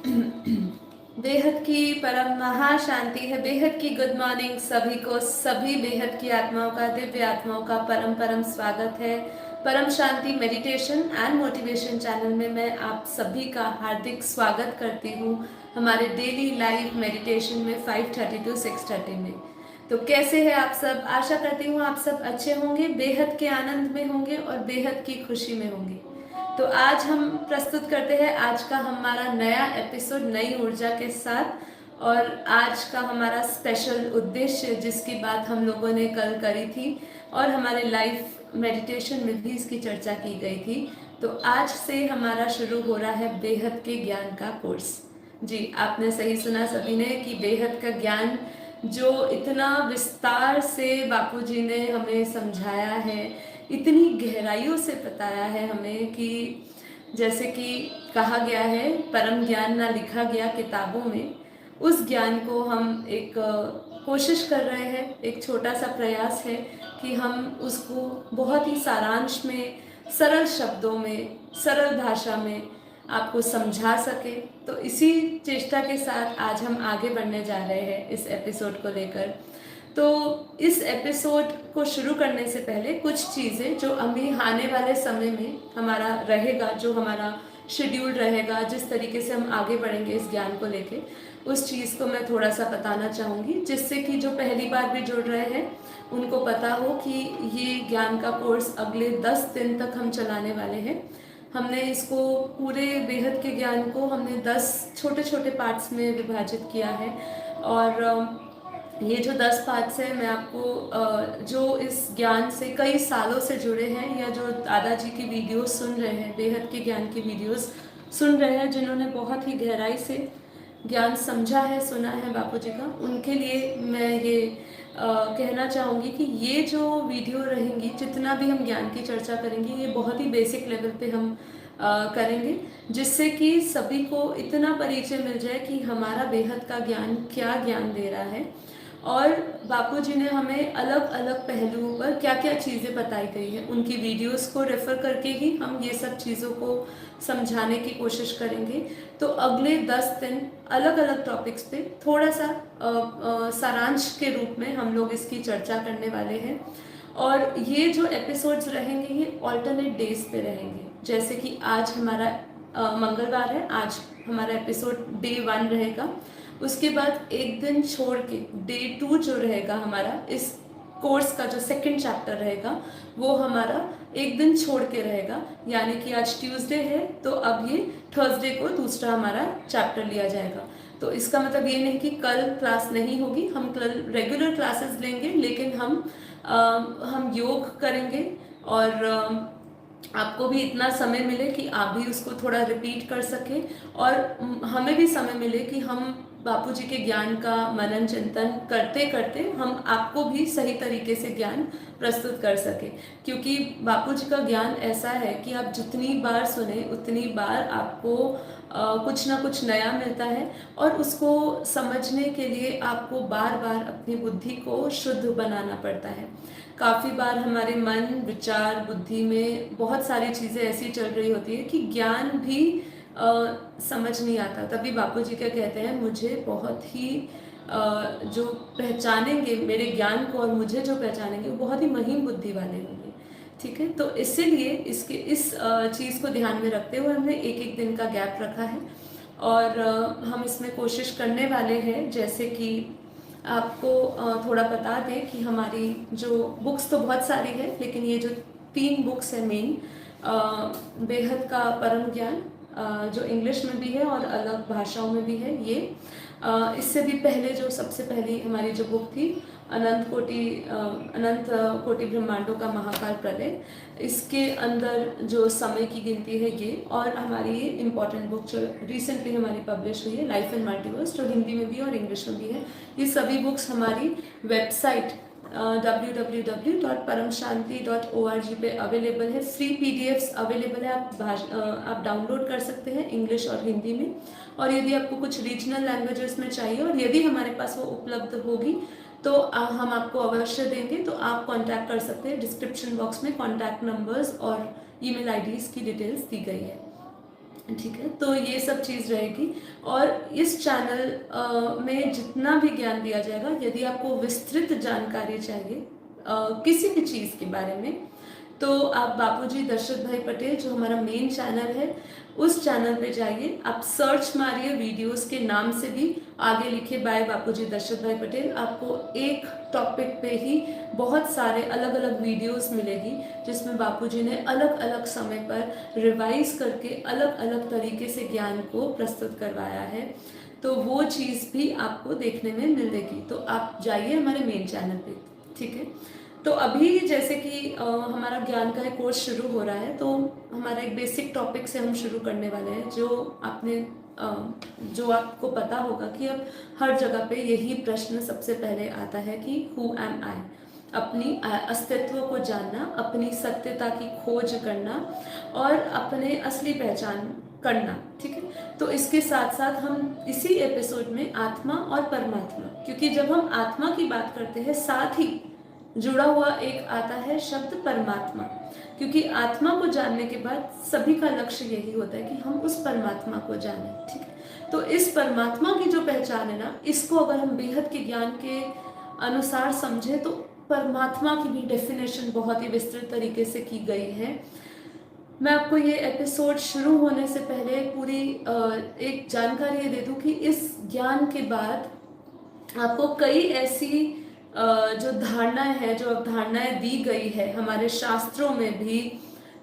बेहद की परम महाशांति है। बेहद की गुड मॉर्निंग सभी को। सभी बेहद की आत्माओं का, दिव्य आत्माओं का परम परम स्वागत है। परम शांति मेडिटेशन एंड मोटिवेशन चैनल में मैं आप सभी का हार्दिक स्वागत करती हूँ हमारे डेली लाइव मेडिटेशन में 5:30 to 6:30 में। तो कैसे हैं आप सब? आशा करती हूँ आप सब अच्छे होंगे, बेहद के आनंद में होंगे और बेहद की खुशी में होंगे। तो आज हम प्रस्तुत करते हैं आज का हमारा नया एपिसोड नई ऊर्जा के साथ। और आज का हमारा स्पेशल उद्देश्य जिसकी बात हम लोगों ने कल करी थी और हमारे लाइव मेडिटेशन में भी इसकी चर्चा की गई थी। तो आज से हमारा शुरू हो रहा है बेहद के ज्ञान का कोर्स। जी, आपने सही सुना सभी ने कि बेहद का ज्ञान जो इतना विस्तार से बापूजी ने हमें समझाया है, इतनी गहराइयों से बताया है हमें कि जैसे कि कहा गया है परम ज्ञान ना लिखा गया किताबों में, उस ज्ञान को हम एक कोशिश कर रहे हैं। एक छोटा सा प्रयास है कि हम उसको बहुत ही सारांश में, सरल शब्दों में, सरल भाषा में आपको समझा सके। तो इसी चेष्टा के साथ आज हम आगे बढ़ने जा रहे हैं इस एपिसोड को लेकर। तो इस एपिसोड को शुरू करने से पहले कुछ चीज़ें जो अभी आने वाले समय में हमारा रहेगा, जो हमारा शेड्यूल रहेगा, जिस तरीके से हम आगे बढ़ेंगे इस ज्ञान को लेके, उस चीज़ को मैं थोड़ा सा बताना चाहूँगी, जिससे कि जो पहली बार भी जुड़ रहे हैं उनको पता हो कि ये ज्ञान का कोर्स अगले 10 दिन तक हम चलाने वाले हैं। हमने इसको पूरे बेहद के ज्ञान को हमने 10 छोटे छोटे पार्ट्स में विभाजित किया है। और ये जो 10 पार्ट्स हैं, मैं आपको जो इस ज्ञान से कई सालों से जुड़े हैं या जो दादाजी की वीडियोस सुन रहे हैं, बेहद के ज्ञान की वीडियोस सुन रहे हैं, जिन्होंने बहुत ही गहराई से ज्ञान समझा है, सुना है बापूजी का, उनके लिए मैं ये कहना चाहूँगी कि ये जो वीडियो रहेंगी, जितना भी हम ज्ञान की चर्चा करेंगे, ये बहुत ही बेसिक लेवल पे हम करेंगे, जिससे कि सभी को इतना परिचय मिल जाए कि हमारा बेहद का ज्ञान क्या ज्ञान दे रहा है और बापूजी ने हमें अलग अलग पहलुओं पर क्या क्या चीज़ें बताई गई है। उनकी वीडियोस को रेफ़र करके ही हम ये सब चीज़ों को समझाने की कोशिश करेंगे। तो अगले 10 दिन अलग अलग टॉपिक्स पे थोड़ा सा सारांश के रूप में हम लोग इसकी चर्चा करने वाले हैं। और ये जो एपिसोड्स रहेंगे ये ऑल्टरनेट डेज पे रहेंगे। जैसे कि आज हमारा मंगलवार है, आज हमारा एपिसोड डे 1 रहेगा। उसके बाद एक दिन छोड़ के डे 2 जो रहेगा हमारा, इस कोर्स का जो सेकंड चैप्टर रहेगा, वो हमारा एक दिन छोड़ के रहेगा। यानी कि आज ट्यूसडे है तो अब ये थर्सडे को दूसरा हमारा चैप्टर लिया जाएगा। तो इसका मतलब ये नहीं कि कल क्लास नहीं होगी, हम कल रेगुलर क्लासेस लेंगे, लेकिन हम योग करेंगे और आपको भी इतना समय मिले कि आप भी उसको थोड़ा रिपीट कर सके और हमें भी समय मिले कि हम बापूजी के ज्ञान का मनन चिंतन करते करते हम आपको भी सही तरीके से ज्ञान प्रस्तुत कर सके। क्योंकि बापूजी का ज्ञान ऐसा है कि आप जितनी बार सुने उतनी बार आपको कुछ ना कुछ नया मिलता है और उसको समझने के लिए आपको बार बार अपनी बुद्धि को शुद्ध बनाना पड़ता है। काफ़ी बार हमारे मन, विचार, बुद्धि में बहुत सारी चीज़ें ऐसी चल रही होती है कि ज्ञान भी समझ नहीं आता। तभी बापूजी क्या कहते हैं, मुझे बहुत ही जो पहचानेंगे मेरे ज्ञान को और मुझे जो पहचानेंगे वो बहुत ही महीन बुद्धि वाले होंगे। ठीक है, तो इसीलिए इस चीज़ को ध्यान में रखते हुए हमने एक एक दिन का गैप रखा है। और हम इसमें कोशिश करने वाले हैं, जैसे कि आपको थोड़ा बता दें कि हमारी जो बुक्स तो बहुत सारी है, लेकिन ये जो 3 बुक्स है मेन, बेहद का परम ज्ञान, जो इंग्लिश में भी है और अलग भाषाओं में भी है ये। इससे भी पहले जो सबसे पहली हमारी जो बुक थी, अनंत कोटि ब्रह्मांडों का महाकाल प्रलय, इसके अंदर जो समय की गिनती है ये, और हमारी ये इम्पॉर्टेंट बुक जो रिसेंटली हमारी पब्लिश हुई है, लाइफ इन मल्टीवर्स, जो हिंदी में भी और इंग्लिश में भी है। ये सभी बुक्स हमारी वेबसाइट www.paramshanti.org पे अवेलेबल है। फ्री पीडीएफ्स अवेलेबल है, आप डाउनलोड कर सकते हैं इंग्लिश और हिंदी में। और यदि आपको कुछ रीजनल लैंग्वेजेस में चाहिए और यदि हमारे पास वो उपलब्ध होगी तो हम आपको अवश्य देंगे। तो आप कांटेक्ट कर सकते हैं, डिस्क्रिप्शन बॉक्स में कांटेक्ट नंबर्स और ईमेल आईडीज़ की डिटेल्स दी गई है। ठीक है, तो ये सब चीज़ रहेगी। और इस चैनल में जितना भी ज्ञान दिया जाएगा, यदि आपको विस्तृत जानकारी चाहिए किसी भी चीज़ के बारे में, तो आप बापूजी दशरथ भाई पटेल, जो हमारा मेन चैनल है, उस चैनल पे जाइए, आप सर्च मारिए वीडियोस के नाम से भी, आगे लिखे बाय बापूजी दशरथ भाई पटेल, आपको एक टॉपिक पे ही बहुत सारे अलग अलग वीडियोस मिलेगी, जिसमें बापूजी ने अलग अलग समय पर रिवाइज करके अलग अलग तरीके से ज्ञान को प्रस्तुत करवाया है। तो वो चीज़ भी आपको देखने में मिलेगी। तो आप जाइए हमारे मेन चैनल पे, ठीक है। तो अभी जैसे कि हमारा ज्ञान का एक कोर्स शुरू हो रहा है, तो हमारा एक बेसिक टॉपिक से हम शुरू करने वाले हैं, जो आपको पता होगा कि अब हर जगह पे यही प्रश्न सबसे पहले आता है कि हु एम आई, अपनी अस्तित्व को जानना, अपनी सत्यता की खोज करना और अपने असली पहचान करना, ठीक है। तो इसके साथ साथ हम इसी एपिसोड में आत्मा और परमात्मा, क्योंकि जब हम आत्मा की बात करते हैं, साथ ही जुड़ा हुआ एक आता है शब्द परमात्मा, क्योंकि आत्मा को जानने के बाद सभी का लक्ष्य यही होता है कि हम उस परमात्मा को जानें, ठीक है। तो इस परमात्मा की जो पहचान है ना, इसको अगर हम बेहद के ज्ञान के अनुसार समझे, तो परमात्मा की भी डेफिनेशन बहुत ही विस्तृत तरीके से की गई है। मैं आपको ये एपिसोड शुरू होने से पहले पूरी एक जानकारी ये दे दूं कि इस ज्ञान के बाद आपको कई ऐसी जो धारणाएं हैं, जो अवधारणाएं दी गई है हमारे शास्त्रों में भी,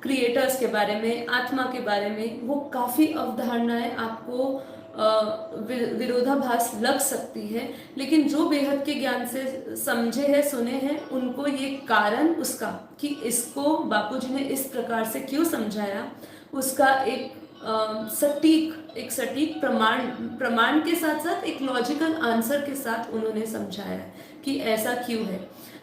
क्रिएटर्स के बारे में, आत्मा के बारे में, वो काफ़ी अवधारणाएं आपको विरोधाभास लग सकती है, लेकिन जो बेहद के ज्ञान से समझे हैं, सुने हैं, उनको ये कारण उसका कि इसको बापूजी ने इस प्रकार से क्यों समझाया, उसका एक सटीक प्रमाण के साथ साथ एक लॉजिकल आंसर के साथ उन्होंने समझाया कि ऐसा क्यों है,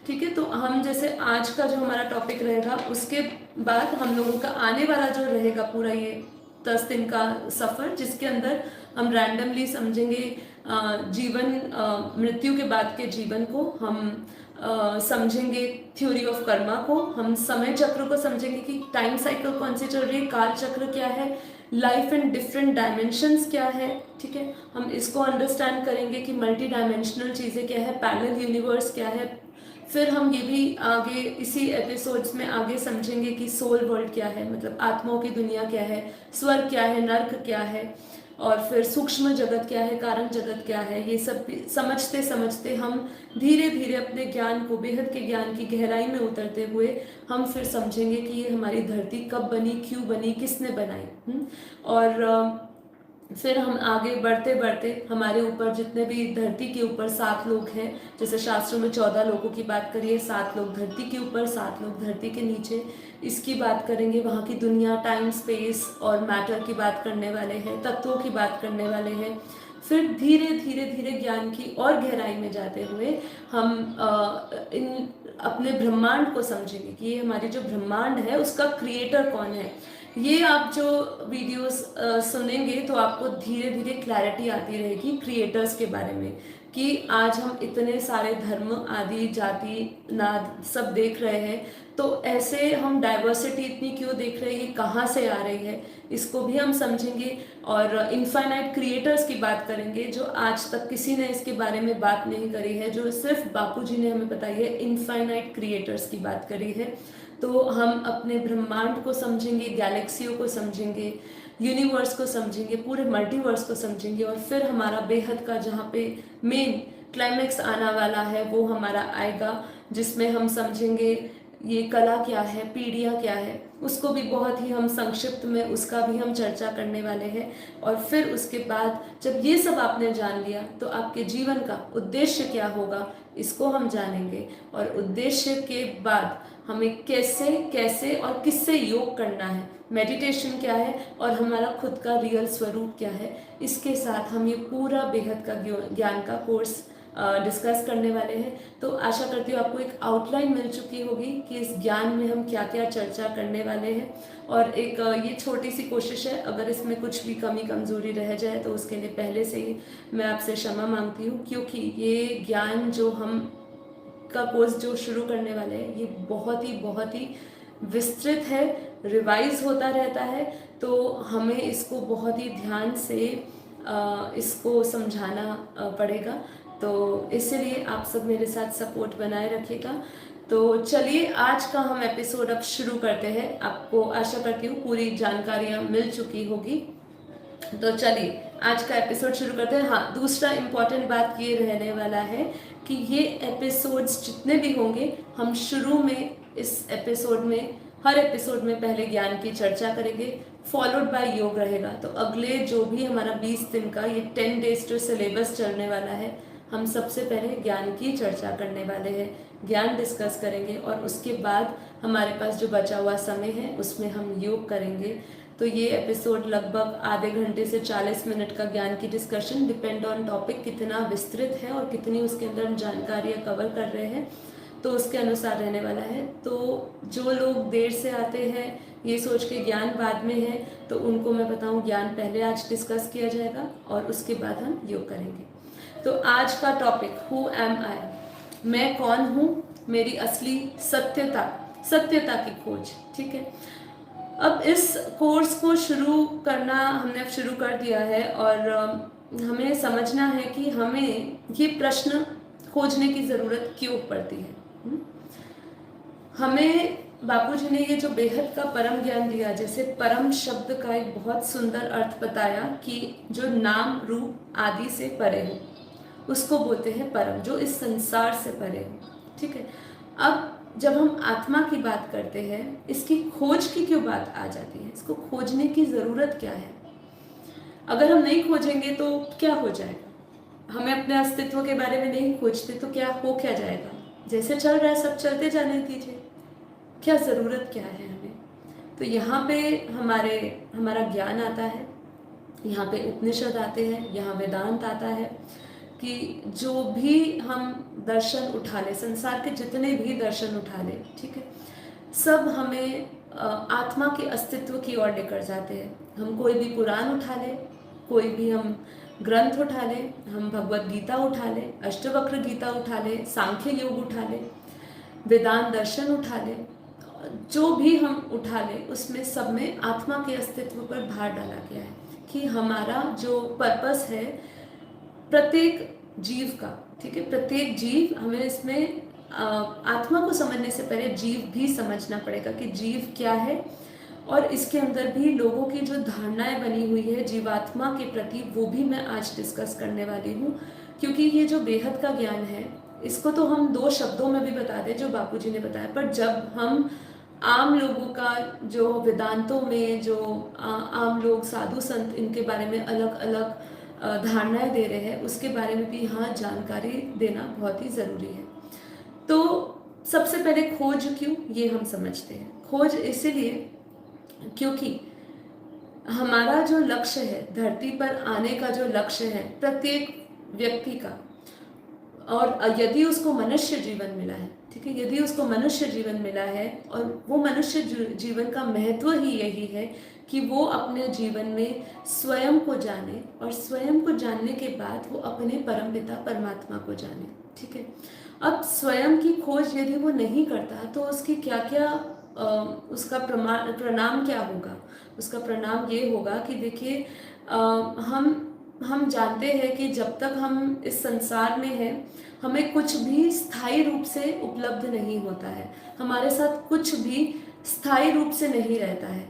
ठीक है। तो हम जैसे आज का जो हमारा टॉपिक रहेगा, उसके बाद हम लोगों का आने वाला जो रहेगा पूरा ये 10 दिन का सफ़र, जिसके अंदर हम रैंडमली समझेंगे जीवन, मृत्यु के बाद के जीवन को, हम समझेंगे थ्योरी ऑफ कर्मा को, हम समय चक्र को समझेंगे कि टाइम साइकिल कौन सी चल रही है, काल चक्र क्या है, लाइफ इन डिफरेंट डायमेंशंस क्या है, ठीक है। हम इसको अंडरस्टैंड करेंगे कि मल्टी डायमेंशनल चीज़ें क्या है, पैरेलल यूनिवर्स क्या है। फिर हम ये भी आगे इसी एपिसोड्स में आगे समझेंगे कि सोल वर्ल्ड क्या है, मतलब आत्माओं की दुनिया क्या है, स्वर्ग क्या है, नर्क क्या है, और फिर सूक्ष्म जगत क्या है, कारण जगत क्या है। ये सब समझते समझते हम धीरे धीरे अपने ज्ञान को, बेहद के ज्ञान की गहराई में उतरते हुए हम फिर समझेंगे कि ये हमारी धरती कब बनी, क्यों बनी, किसने बनाई। और फिर हम आगे बढ़ते बढ़ते हमारे ऊपर जितने भी धरती के ऊपर 7 लोग हैं, जैसे शास्त्रों में 14 लोगों की बात करिए, 7 लोग धरती के ऊपर, 7 लोग धरती के नीचे, इसकी बात करेंगे। वहाँ की दुनिया, टाइम, स्पेस और मैटर की बात करने वाले हैं, तत्वों की बात करने वाले हैं। फिर धीरे धीरे धीरे ज्ञान की और गहराई में जाते हुए हम इन अपने ब्रह्मांड को समझेंगे कि ये हमारी जो ब्रह्मांड है, उसका क्रिएटर कौन है। ये आप जो वीडियोस सुनेंगे, तो आपको धीरे धीरे क्लैरिटी आती रहेगी क्रिएटर्स के बारे में, कि आज हम इतने सारे धर्म आदि जाति नाद सब देख रहे हैं, तो ऐसे हम डाइवर्सिटी इतनी क्यों देख रहे हैं, ये कहाँ से आ रही है, इसको भी हम समझेंगे। और इनफाइनाइट क्रिएटर्स की बात करेंगे, जो आज तक किसी ने इसके बारे में बात नहीं करी है, जो सिर्फ बापूजी ने हमें बताई है, इनफाइनाइट क्रिएटर्स की बात करी है। तो हम अपने ब्रह्मांड को समझेंगे, गैलेक्सियों को समझेंगे, यूनिवर्स को समझेंगे, पूरे मल्टीवर्स को समझेंगे, और फिर हमारा बेहद का जहाँ पे मेन क्लाइमैक्स आने वाला है, वो हमारा आएगा, जिसमें हम समझेंगे ये कला क्या है, पीढ़ियाँ क्या है, उसको भी बहुत ही हम संक्षिप्त में उसका भी हम चर्चा करने वाले हैं। और फिर उसके बाद जब ये सब आपने जान लिया, तो आपके जीवन का उद्देश्य क्या होगा, इसको हम जानेंगे। और उद्देश्य के बाद हमें कैसे कैसे और किससे योग करना है, मेडिटेशन क्या है, और हमारा खुद का रियल स्वरूप क्या है, इसके साथ हम ये पूरा बेहद का ज्ञान का कोर्स डिस्कस करने वाले हैं। तो आशा करती हूँ आपको एक आउटलाइन मिल चुकी होगी कि इस ज्ञान में हम क्या क्या चर्चा करने वाले हैं। और एक ये छोटी सी कोशिश है, अगर इसमें कुछ भी कमी कमज़ोरी रह जाए तो उसके लिए पहले से ही मैं आपसे क्षमा मांगती हूँ, क्योंकि ये ज्ञान जो हम का कोर्स जो शुरू करने वाले हैं, ये बहुत ही विस्तृत है, रिवाइज होता रहता है, तो हमें इसको बहुत ही ध्यान से इसको समझाना पड़ेगा। तो इसलिए आप सब मेरे साथ सपोर्ट बनाए रखिएगा। तो चलिए आज का हम एपिसोड अब शुरू करते हैं। आपको आशा करती हूँ पूरी जानकारियाँ मिल चुकी होगी। तो चलिए आज का एपिसोड शुरू करते हैं। हाँ, दूसरा इम्पॉर्टेंट बात ये रहने वाला है कि ये एपिसोड्स जितने भी होंगे, हम शुरू में इस एपिसोड में हर एपिसोड में पहले ज्ञान की चर्चा करेंगे, फॉलोड बाय योग रहेगा। तो अगले जो भी हमारा 20 दिन का ये 10 डेज जो सिलेबस चलने वाला है, हम सबसे पहले ज्ञान की चर्चा करने वाले हैं, ज्ञान डिस्कस करेंगे और उसके बाद हमारे पास जो बचा हुआ समय है उसमें हम योग करेंगे। तो ये एपिसोड लगभग आधे घंटे से 40 मिनट का ज्ञान की डिस्कशन, डिपेंड ऑन टॉपिक कितना विस्तृत है और कितनी उसके अंदर हम जानकारियाँ कवर कर रहे हैं, तो उसके अनुसार रहने वाला है। तो जो लोग देर से आते हैं ये सोच के ज्ञान बाद में है, तो उनको मैं बताऊं ज्ञान पहले आज डिस्कस किया जाएगा और उसके बाद हम योग करेंगे। तो आज का टॉपिक हु एम आई, मैं कौन हूँ, मेरी असली सत्यता की खोज। ठीक है, अब इस कोर्स को शुरू करना हमने अब शुरू कर दिया है और हमें समझना है कि हमें ये प्रश्न खोजने की ज़रूरत क्यों पड़ती है। हमें बापूजी ने ये जो बेहद का परम ज्ञान दिया, जैसे परम शब्द का एक बहुत सुंदर अर्थ बताया कि जो नाम रूप आदि से परे हो उसको बोलते हैं परम, जो इस संसार से परे हो। ठीक है, अब जब हम आत्मा की बात करते हैं, इसकी खोज की क्यों बात आ जाती है, इसको खोजने की ज़रूरत क्या है? अगर हम नहीं खोजेंगे तो क्या हो जाएगा? हमें अपने अस्तित्व के बारे में नहीं खोजते तो क्या जाएगा? जैसे चल रहा है सब चलते जाने दीजिए, क्या ज़रूरत क्या है हमें? तो यहाँ पे हमारा ज्ञान आता है, यहाँ पे उपनिषद आते हैं, यहाँ वेदांत आता है कि जो भी हम दर्शन उठा ले, संसार के जितने भी दर्शन उठा ले, ठीक है, सब हमें आत्मा के अस्तित्व की ओर लेकर जाते हैं। हम कोई भी पुराण उठा ले, कोई भी हम ग्रंथ उठा ले, हम भगवत गीता उठा ले, अष्टवक्र गीता उठा ले, सांख्य योग उठा ले, वेदांत दर्शन उठा ले, जो भी हम उठा ले उसमें सब में आत्मा के अस्तित्व पर भार डाला गया है कि हमारा जो पर्पस है प्रत्येक जीव का, ठीक है, प्रत्येक जीव, हमें इसमें आत्मा को समझने से पहले जीव भी समझना पड़ेगा कि जीव क्या है और इसके अंदर भी लोगों की जो धारणाएं बनी हुई है जीवात्मा के प्रति, वो भी मैं आज डिस्कस करने वाली हूँ। क्योंकि ये जो बेहद का ज्ञान है इसको तो हम 2 शब्दों में भी बता दें जो बापूजी ने बताया, पर जब हम आम लोगों का जो वेदांतों में जो आम लोग साधु संत इनके बारे में अलग अलग धारणाएं दे रहे हैं, उसके बारे में भी यहाँ जानकारी देना बहुत ही ज़रूरी है। तो सबसे पहले खोज क्यों, ये हम समझते हैं। खोज इसीलिए क्योंकि हमारा जो लक्ष्य है, धरती पर आने का जो लक्ष्य है प्रत्येक व्यक्ति का, और यदि उसको मनुष्य जीवन मिला है, ठीक है, यदि उसको मनुष्य जीवन मिला है और वो मनुष्य जीवन का महत्व ही यही है कि वो अपने जीवन में स्वयं को जाने और स्वयं को जानने के बाद वो अपने परमपिता परमात्मा को जाने। ठीक है, अब स्वयं की खोज यदि वो नहीं करता तो उसकी क्या क्या उसका प्रणाम क्या होगा? उसका प्रणाम ये होगा कि देखिए, हम जानते हैं कि जब तक हम इस संसार में हैं हमें कुछ भी स्थायी रूप से उपलब्ध नहीं होता है, हमारे साथ कुछ भी स्थायी रूप से नहीं रहता है,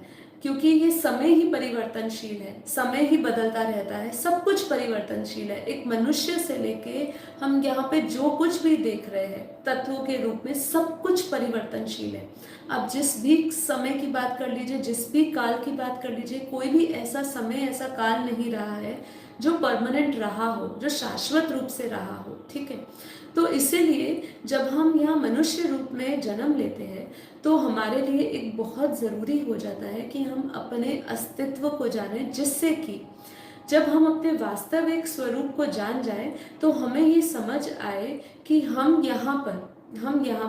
क्योंकि ये समय ही परिवर्तनशील है, समय ही बदलता रहता है, सब कुछ परिवर्तनशील है। एक मनुष्य से लेके हम यहाँ पे जो कुछ भी देख रहे हैं तत्वों के रूप में सब कुछ परिवर्तनशील है। आप जिस भी समय की बात कर लीजिए, जिस भी काल की बात कर लीजिए, कोई भी ऐसा समय ऐसा काल नहीं रहा है जो परमानेंट रहा हो, जो शाश्वत रूप से रहा हो। ठीक है, तो इसीलिए जब हम यहाँ मनुष्य रूप में जन्म लेते हैं तो हमारे लिए एक बहुत ज़रूरी हो जाता है कि हम अपने अस्तित्व को जानें, जिससे कि जब हम अपने वास्तविक स्वरूप को जान जाएं तो हमें ये समझ आए कि हम यहाँ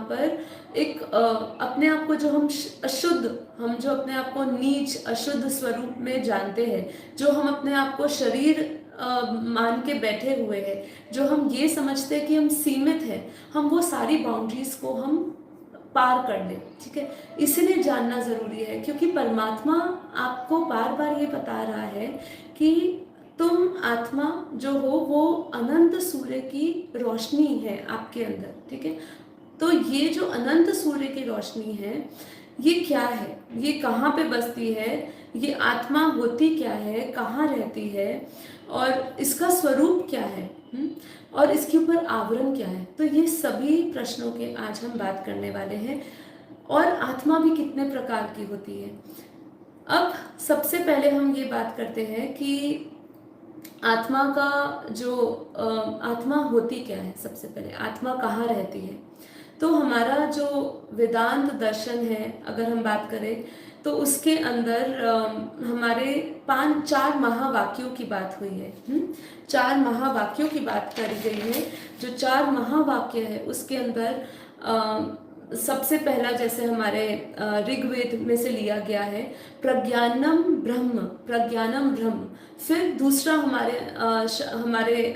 पर एक अपने आप को जो हम अशुद्ध, हम जो अपने आप को नीच अशुद्ध स्वरूप में जानते हैं, जो हम अपने आप को शरीर मान के बैठे हुए हैं, जो हम ये समझते हैं कि हम सीमित हैं, हम वो सारी बाउंड्रीज को हम पार कर ले, ठीक है। इसलिए जानना ज़रूरी है, क्योंकि परमात्मा आपको बार बार ये बता रहा है कि तुम आत्मा जो हो वो अनंत सूर्य की रोशनी है आपके अंदर, ठीक है। तो ये जो अनंत सूर्य की रोशनी है ये क्या है, ये कहाँ पे बसती है, ये आत्मा होती क्या है, कहाँ रहती है, और इसका स्वरूप क्या है, और इसके ऊपर आवरण क्या है। तो ये सभी प्रश्नों के आज हम बात करने वाले हैं। और आत्मा भी कितने प्रकार की होती है। अब सबसे पहले हम ये बात करते हैं कि आत्मा का जो आत्मा होती क्या है। सबसे पहले आत्मा कहाँ रहती है। तो हमारा जो वेदांत दर्शन है अगर हम बात करें तो उसके अंदर हमारे 4 महावाक्यों की बात हुई है। 4 महावाक्यों की बात करी गई है। जो 4 महावाक्य है उसके अंदर सबसे पहला जैसे हमारे ऋग्वेद में से लिया गया है प्रज्ञानम ब्रह्म, प्रज्ञानम ब्रह्म। फिर दूसरा हमारे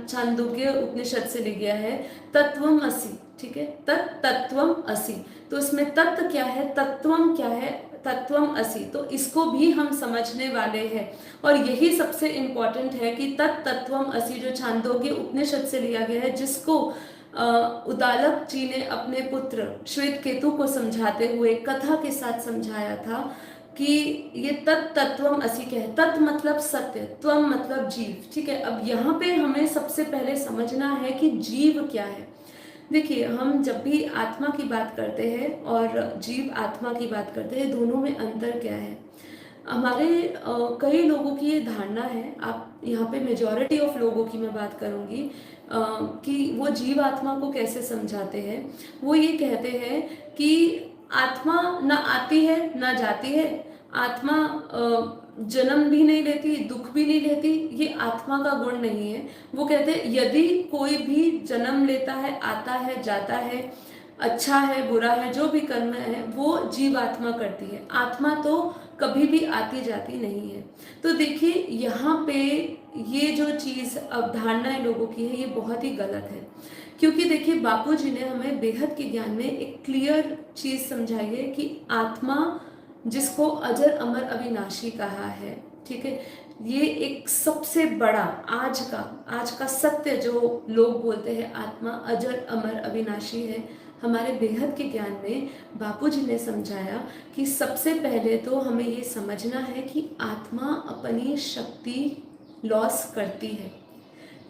छांदोग्य उपनिषद से लिया गया है तत्वम असि, ठीक है, तत्वम असि। तो इसमें तत्व क्या है, तत्वम क्या है, तत्वम असि। तो इसको भी हम समझने वाले हैं और यही सबसे इम्पोर्टेंट है कि तत्वम असि जो छांदोग्य उपनिषद से लिया गया है, जिसको उदालक जी ने अपने पुत्र श्वेत केतु को समझाते हुए कथा के साथ समझाया था कि ये तत्वम असि क्या है। तत् मतलब सत्य, त्वम मतलब जीव, ठीक है। अब यहाँ पे हमें सबसे पहले समझना है कि जीव क्या है। देखिए, हम जब भी आत्मा की बात करते हैं और जीव आत्मा की बात करते हैं, दोनों में अंतर क्या है। हमारे कई लोगों की ये धारणा है, आप यहाँ पे मेजॉरिटी ऑफ लोगों की मैं बात करूँगी कि वो जीव आत्मा को कैसे समझाते हैं। वो ये कहते हैं कि आत्मा ना आती है ना जाती है, आत्मा जन्म भी नहीं लेती, दुख भी नहीं लेती, ये आत्मा का गुण नहीं है। वो कहते हैं यदि कोई भी जन्म लेता है, आता है, जाता है, अच्छा है बुरा है, जो भी कर्म है वो जीव आत्मा करती है, आत्मा तो कभी भी आती जाती नहीं है। तो देखिए यहाँ पे ये जो चीज़ अवधारणाएं लोगों की है ये बहुत ही गलत है। क्योंकि देखिए बापू जी ने हमें बेहद के ज्ञान में एक क्लियर चीज़ समझाई है कि आत्मा जिसको अजर अमर अविनाशी कहा है, ठीक है, ये एक सबसे बड़ा आज का सत्य जो लोग बोलते हैं आत्मा अजर अमर अविनाशी है। हमारे बेहद के ज्ञान में बापू जी ने समझाया कि सबसे पहले तो हमें ये समझना है कि आत्मा अपनी शक्ति लॉस करती है।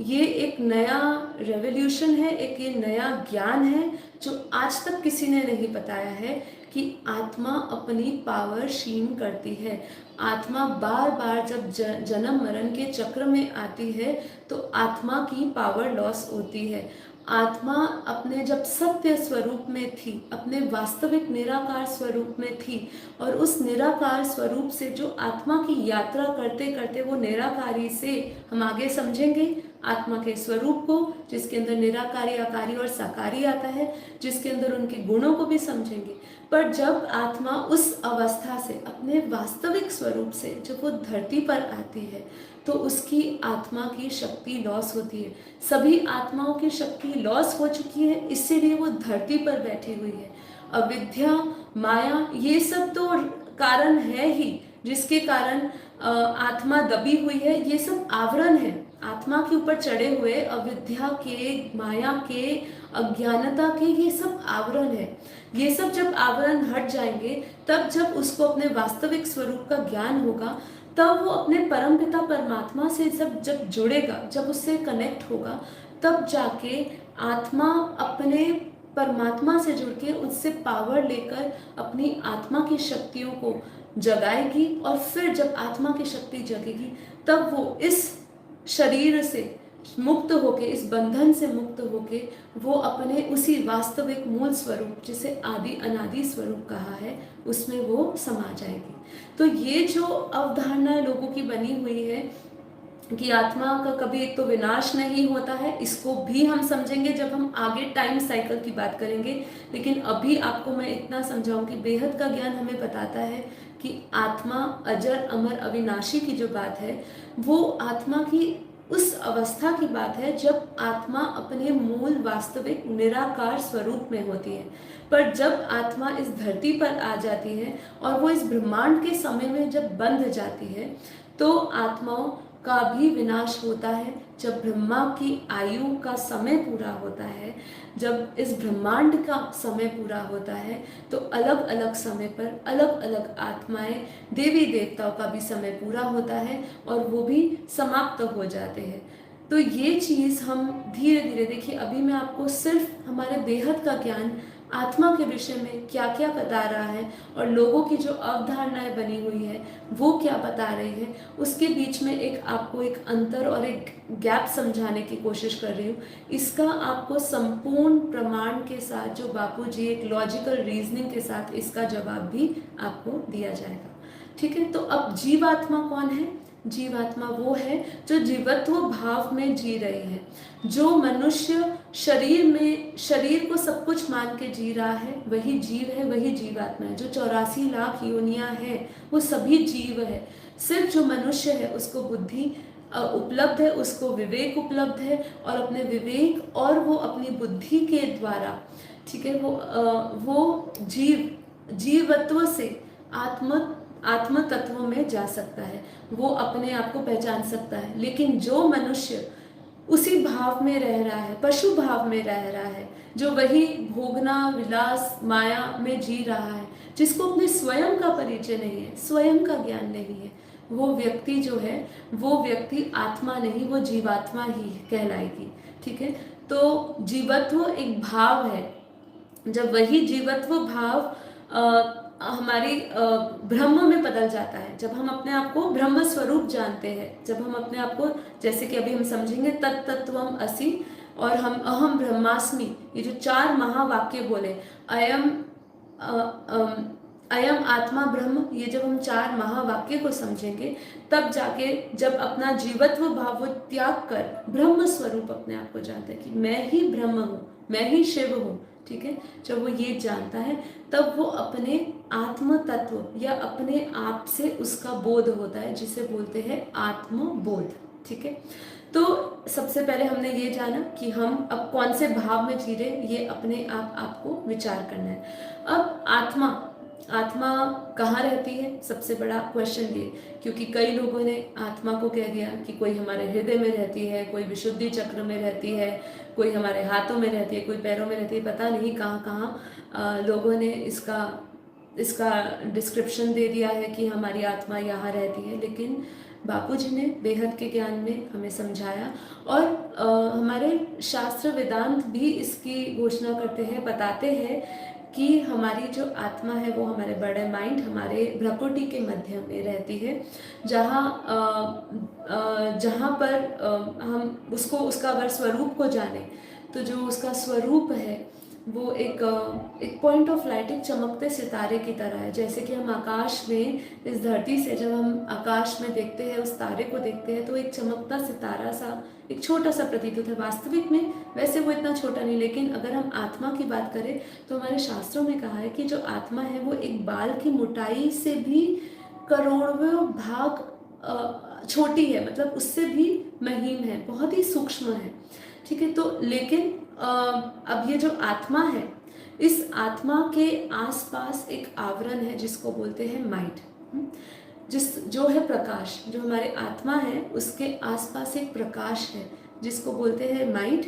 ये एक नया रेवोल्यूशन है, एक ये नया ज्ञान है जो आज तक किसी ने नहीं बताया है कि आत्मा अपनी पावर क्षीण करती है। आत्मा बार बार जब जन्म मरण के चक्र में आती है तो आत्मा की पावर लॉस होती है। आत्मा अपने जब सत्य स्वरूप में थी, अपने वास्तविक निराकार स्वरूप में थी, और उस निराकार स्वरूप से जो आत्मा की यात्रा करते करते वो निराकारी से हम आगे समझेंगे आत्मा के स्वरूप को, जिसके अंदर निराकारी, आकारी और साकारी आता है, जिसके अंदर उनके गुणों को भी समझेंगे। पर जब आत्मा उस अवस्था से, अपने वास्तविक स्वरूप से जब वो धरती पर आती है तो उसकी आत्मा की शक्ति लॉस होती है। सभी आत्माओं की शक्ति लॉस हो चुकी है, इसीलिए वो धरती पर बैठी हुई है। अविद्या, माया, ये सब तो कारण है ही जिसके कारण आत्मा दबी हुई है। ये सब आवरण है आत्मा के ऊपर चढ़े हुए, अविद्या के, माया के, अज्ञानता के, ये सब आवरण है। ये सब जब आवरण हट जाएंगे, तब जब उसको अपने वास्तविक स्वरूप का ज्ञान होगा, तब वो अपने परमपिता परमात्मा से जब जुड़ेगा, जब उससे कनेक्ट होगा, तब जाके आत्मा अपने परमात्मा से जुड़ के उससे पावर लेकर अपनी आत्मा की शक्तियों को जगाएगी। और फिर जब आत्मा की शक्ति जगेगी तब वो इस शरीर से मुक्त होके, इस बंधन से मुक्त होके वो अपने उसी वास्तविक मूल स्वरूप, जिसे आदि अनादि स्वरूप कहा है, उसमें वो समा जाएगी। तो ये जो अवधारणा लोगों की बनी हुई है कि आत्मा का कभी एक तो विनाश नहीं होता है, इसको भी हम समझेंगे जब हम आगे टाइम साइकिल की बात करेंगे। लेकिन अभी आपको मैं इतना समझाऊं कि बेहद का ज्ञान हमें बताता है कि आत्मा अजर अमर अविनाशी की जो बात है, वो आत्मा की उस अवस्था की बात है जब आत्मा अपने मूल वास्तविक निराकार स्वरूप में होती है। पर जब आत्मा इस धरती पर आ जाती है और वो इस ब्रह्मांड के समय में जब बंध जाती है, तो आत्माओं का भी विनाश होता है। जब ब्रह्मा की आयु का समय पूरा होता है, जब इस ब्रह्मांड का समय पूरा होता है, तो अलग अलग समय पर अलग अलग आत्माएं, देवी देवताओं का भी समय पूरा होता है और वो भी समाप्त हो जाते हैं। तो ये चीज़ हम धीरे धीरे, देखिए अभी मैं आपको सिर्फ हमारे बेहद का ज्ञान, आत्मा के विषय में क्या क्या बता रहा है और लोगों की जो अवधारणाएं बनी हुई है वो क्या बता रही है, उसके बीच में एक आपको एक अंतर और एक गैप समझाने की कोशिश कर रही हूँ। इसका आपको संपूर्ण प्रमाण के साथ, जो बापूजी एक लॉजिकल रीजनिंग के साथ, इसका जवाब भी आपको दिया जाएगा। ठीक है, तो अब जीवात्मा कौन है? जीवात्मा वो है जो जीवत्व भाव में जी रही है। जो मनुष्य शरीर में, शरीर को सब कुछ मान के जी रहा है, वही जीव है, वही जीवात्मा है। जो 84 लाख योनियां हैं वो सभी जीव है। सिर्फ जो मनुष्य है उसको बुद्धि उपलब्ध है, उसको विवेक उपलब्ध है, और अपने विवेक और वो अपनी बुद्धि के द्वारा, ठीक है, वो जीवत्व से आत्म तत्व में जा सकता है, वो अपने आप को पहचान सकता है। लेकिन जो मनुष्य उसी भाव में रह रहा है, पशु भाव में रह रहा है, जो वही भोगना विलास माया में जी रहा है, जिसको अपने स्वयं का परिचय नहीं है, स्वयं का ज्ञान नहीं है, वो व्यक्ति जो है, वो व्यक्ति आत्मा नहीं, वो जीवात्मा ही कहलाएगी। ठीक है, तो जीवत्व एक भाव है। जब वही जीवत्व भाव हमारी ब्रह्म में बदल जाता है, जब हम अपने आप को ब्रह्म स्वरूप जानते हैं, जब हम अपने आप को, जैसे कि अभी हम समझेंगे तत्तत्वम असि, और हम अहम ब्रह्मास्मि, ये जो 4 महावाक्य बोले, अयम अयम आत्मा ब्रह्म, ये जब हम 4 महावाक्य को समझेंगे, तब जाके जब अपना जीवत्व भाव वो त्याग कर ब्रह्म स्वरूप अपने आप को जानते हैं कि मैं ही ब्रह्म हूँ, मैं ही शिव हूँ। ठीक है, जब वो ये जानता है तब वो अपने आत्म तत्व या अपने आप से उसका बोध होता है, जिसे बोलते हैं आत्मबोध। ठीक है, तो सबसे पहले हमने ये जाना कि हम अब कौन से भाव में जी रहे, ये अपने आप आपको विचार करना है। अब आत्मा कहाँ रहती है, सबसे बड़ा क्वेश्चन ये, क्योंकि कई लोगों ने आत्मा को कह दिया कि कोई हमारे हृदय में रहती है, कोई विशुद्धि चक्र में रहती है, कोई हमारे हाथों में रहती है, कोई पैरों में रहती है, पता नहीं कहाँ कहाँ लोगों ने इसका डिस्क्रिप्शन दे दिया है कि हमारी आत्मा यहाँ रहती है। लेकिन बापूजी ने बेहद के ज्ञान में हमें समझाया, और हमारे शास्त्र वेदांत भी इसकी घोषणा करते हैं, बताते हैं कि हमारी जो आत्मा है वो हमारे बड़े माइंड, हमारे भ्रकुटी के मध्य में रहती है, जहाँ पर हम उसको, उसका अगर स्वरूप को जाने, तो जो उसका स्वरूप है वो एक पॉइंट ऑफ लाइट, एक चमकते सितारे की तरह है। जैसे कि हम आकाश में, इस धरती से जब हम आकाश में देखते हैं, उस तारे को देखते हैं, तो एक चमकता सितारा सा, एक छोटा सा प्रतीत होता है। वास्तविक में वैसे वो इतना छोटा नहीं, लेकिन अगर हम आत्मा की बात करें तो हमारे शास्त्रों में कहा है कि जो आत्मा है वो एक बाल की मोटाई से भी करोड़ों भाग छोटी है, मतलब उससे भी महीन है, बहुत ही सूक्ष्म है। ठीक है, तो लेकिन अब ये जो आत्मा है, इस आत्मा के आसपास एक आवरण है जिसको बोलते हैं माइंड, जो है प्रकाश। जो हमारे आत्मा है उसके आसपास एक प्रकाश है जिसको बोलते हैं माइंड,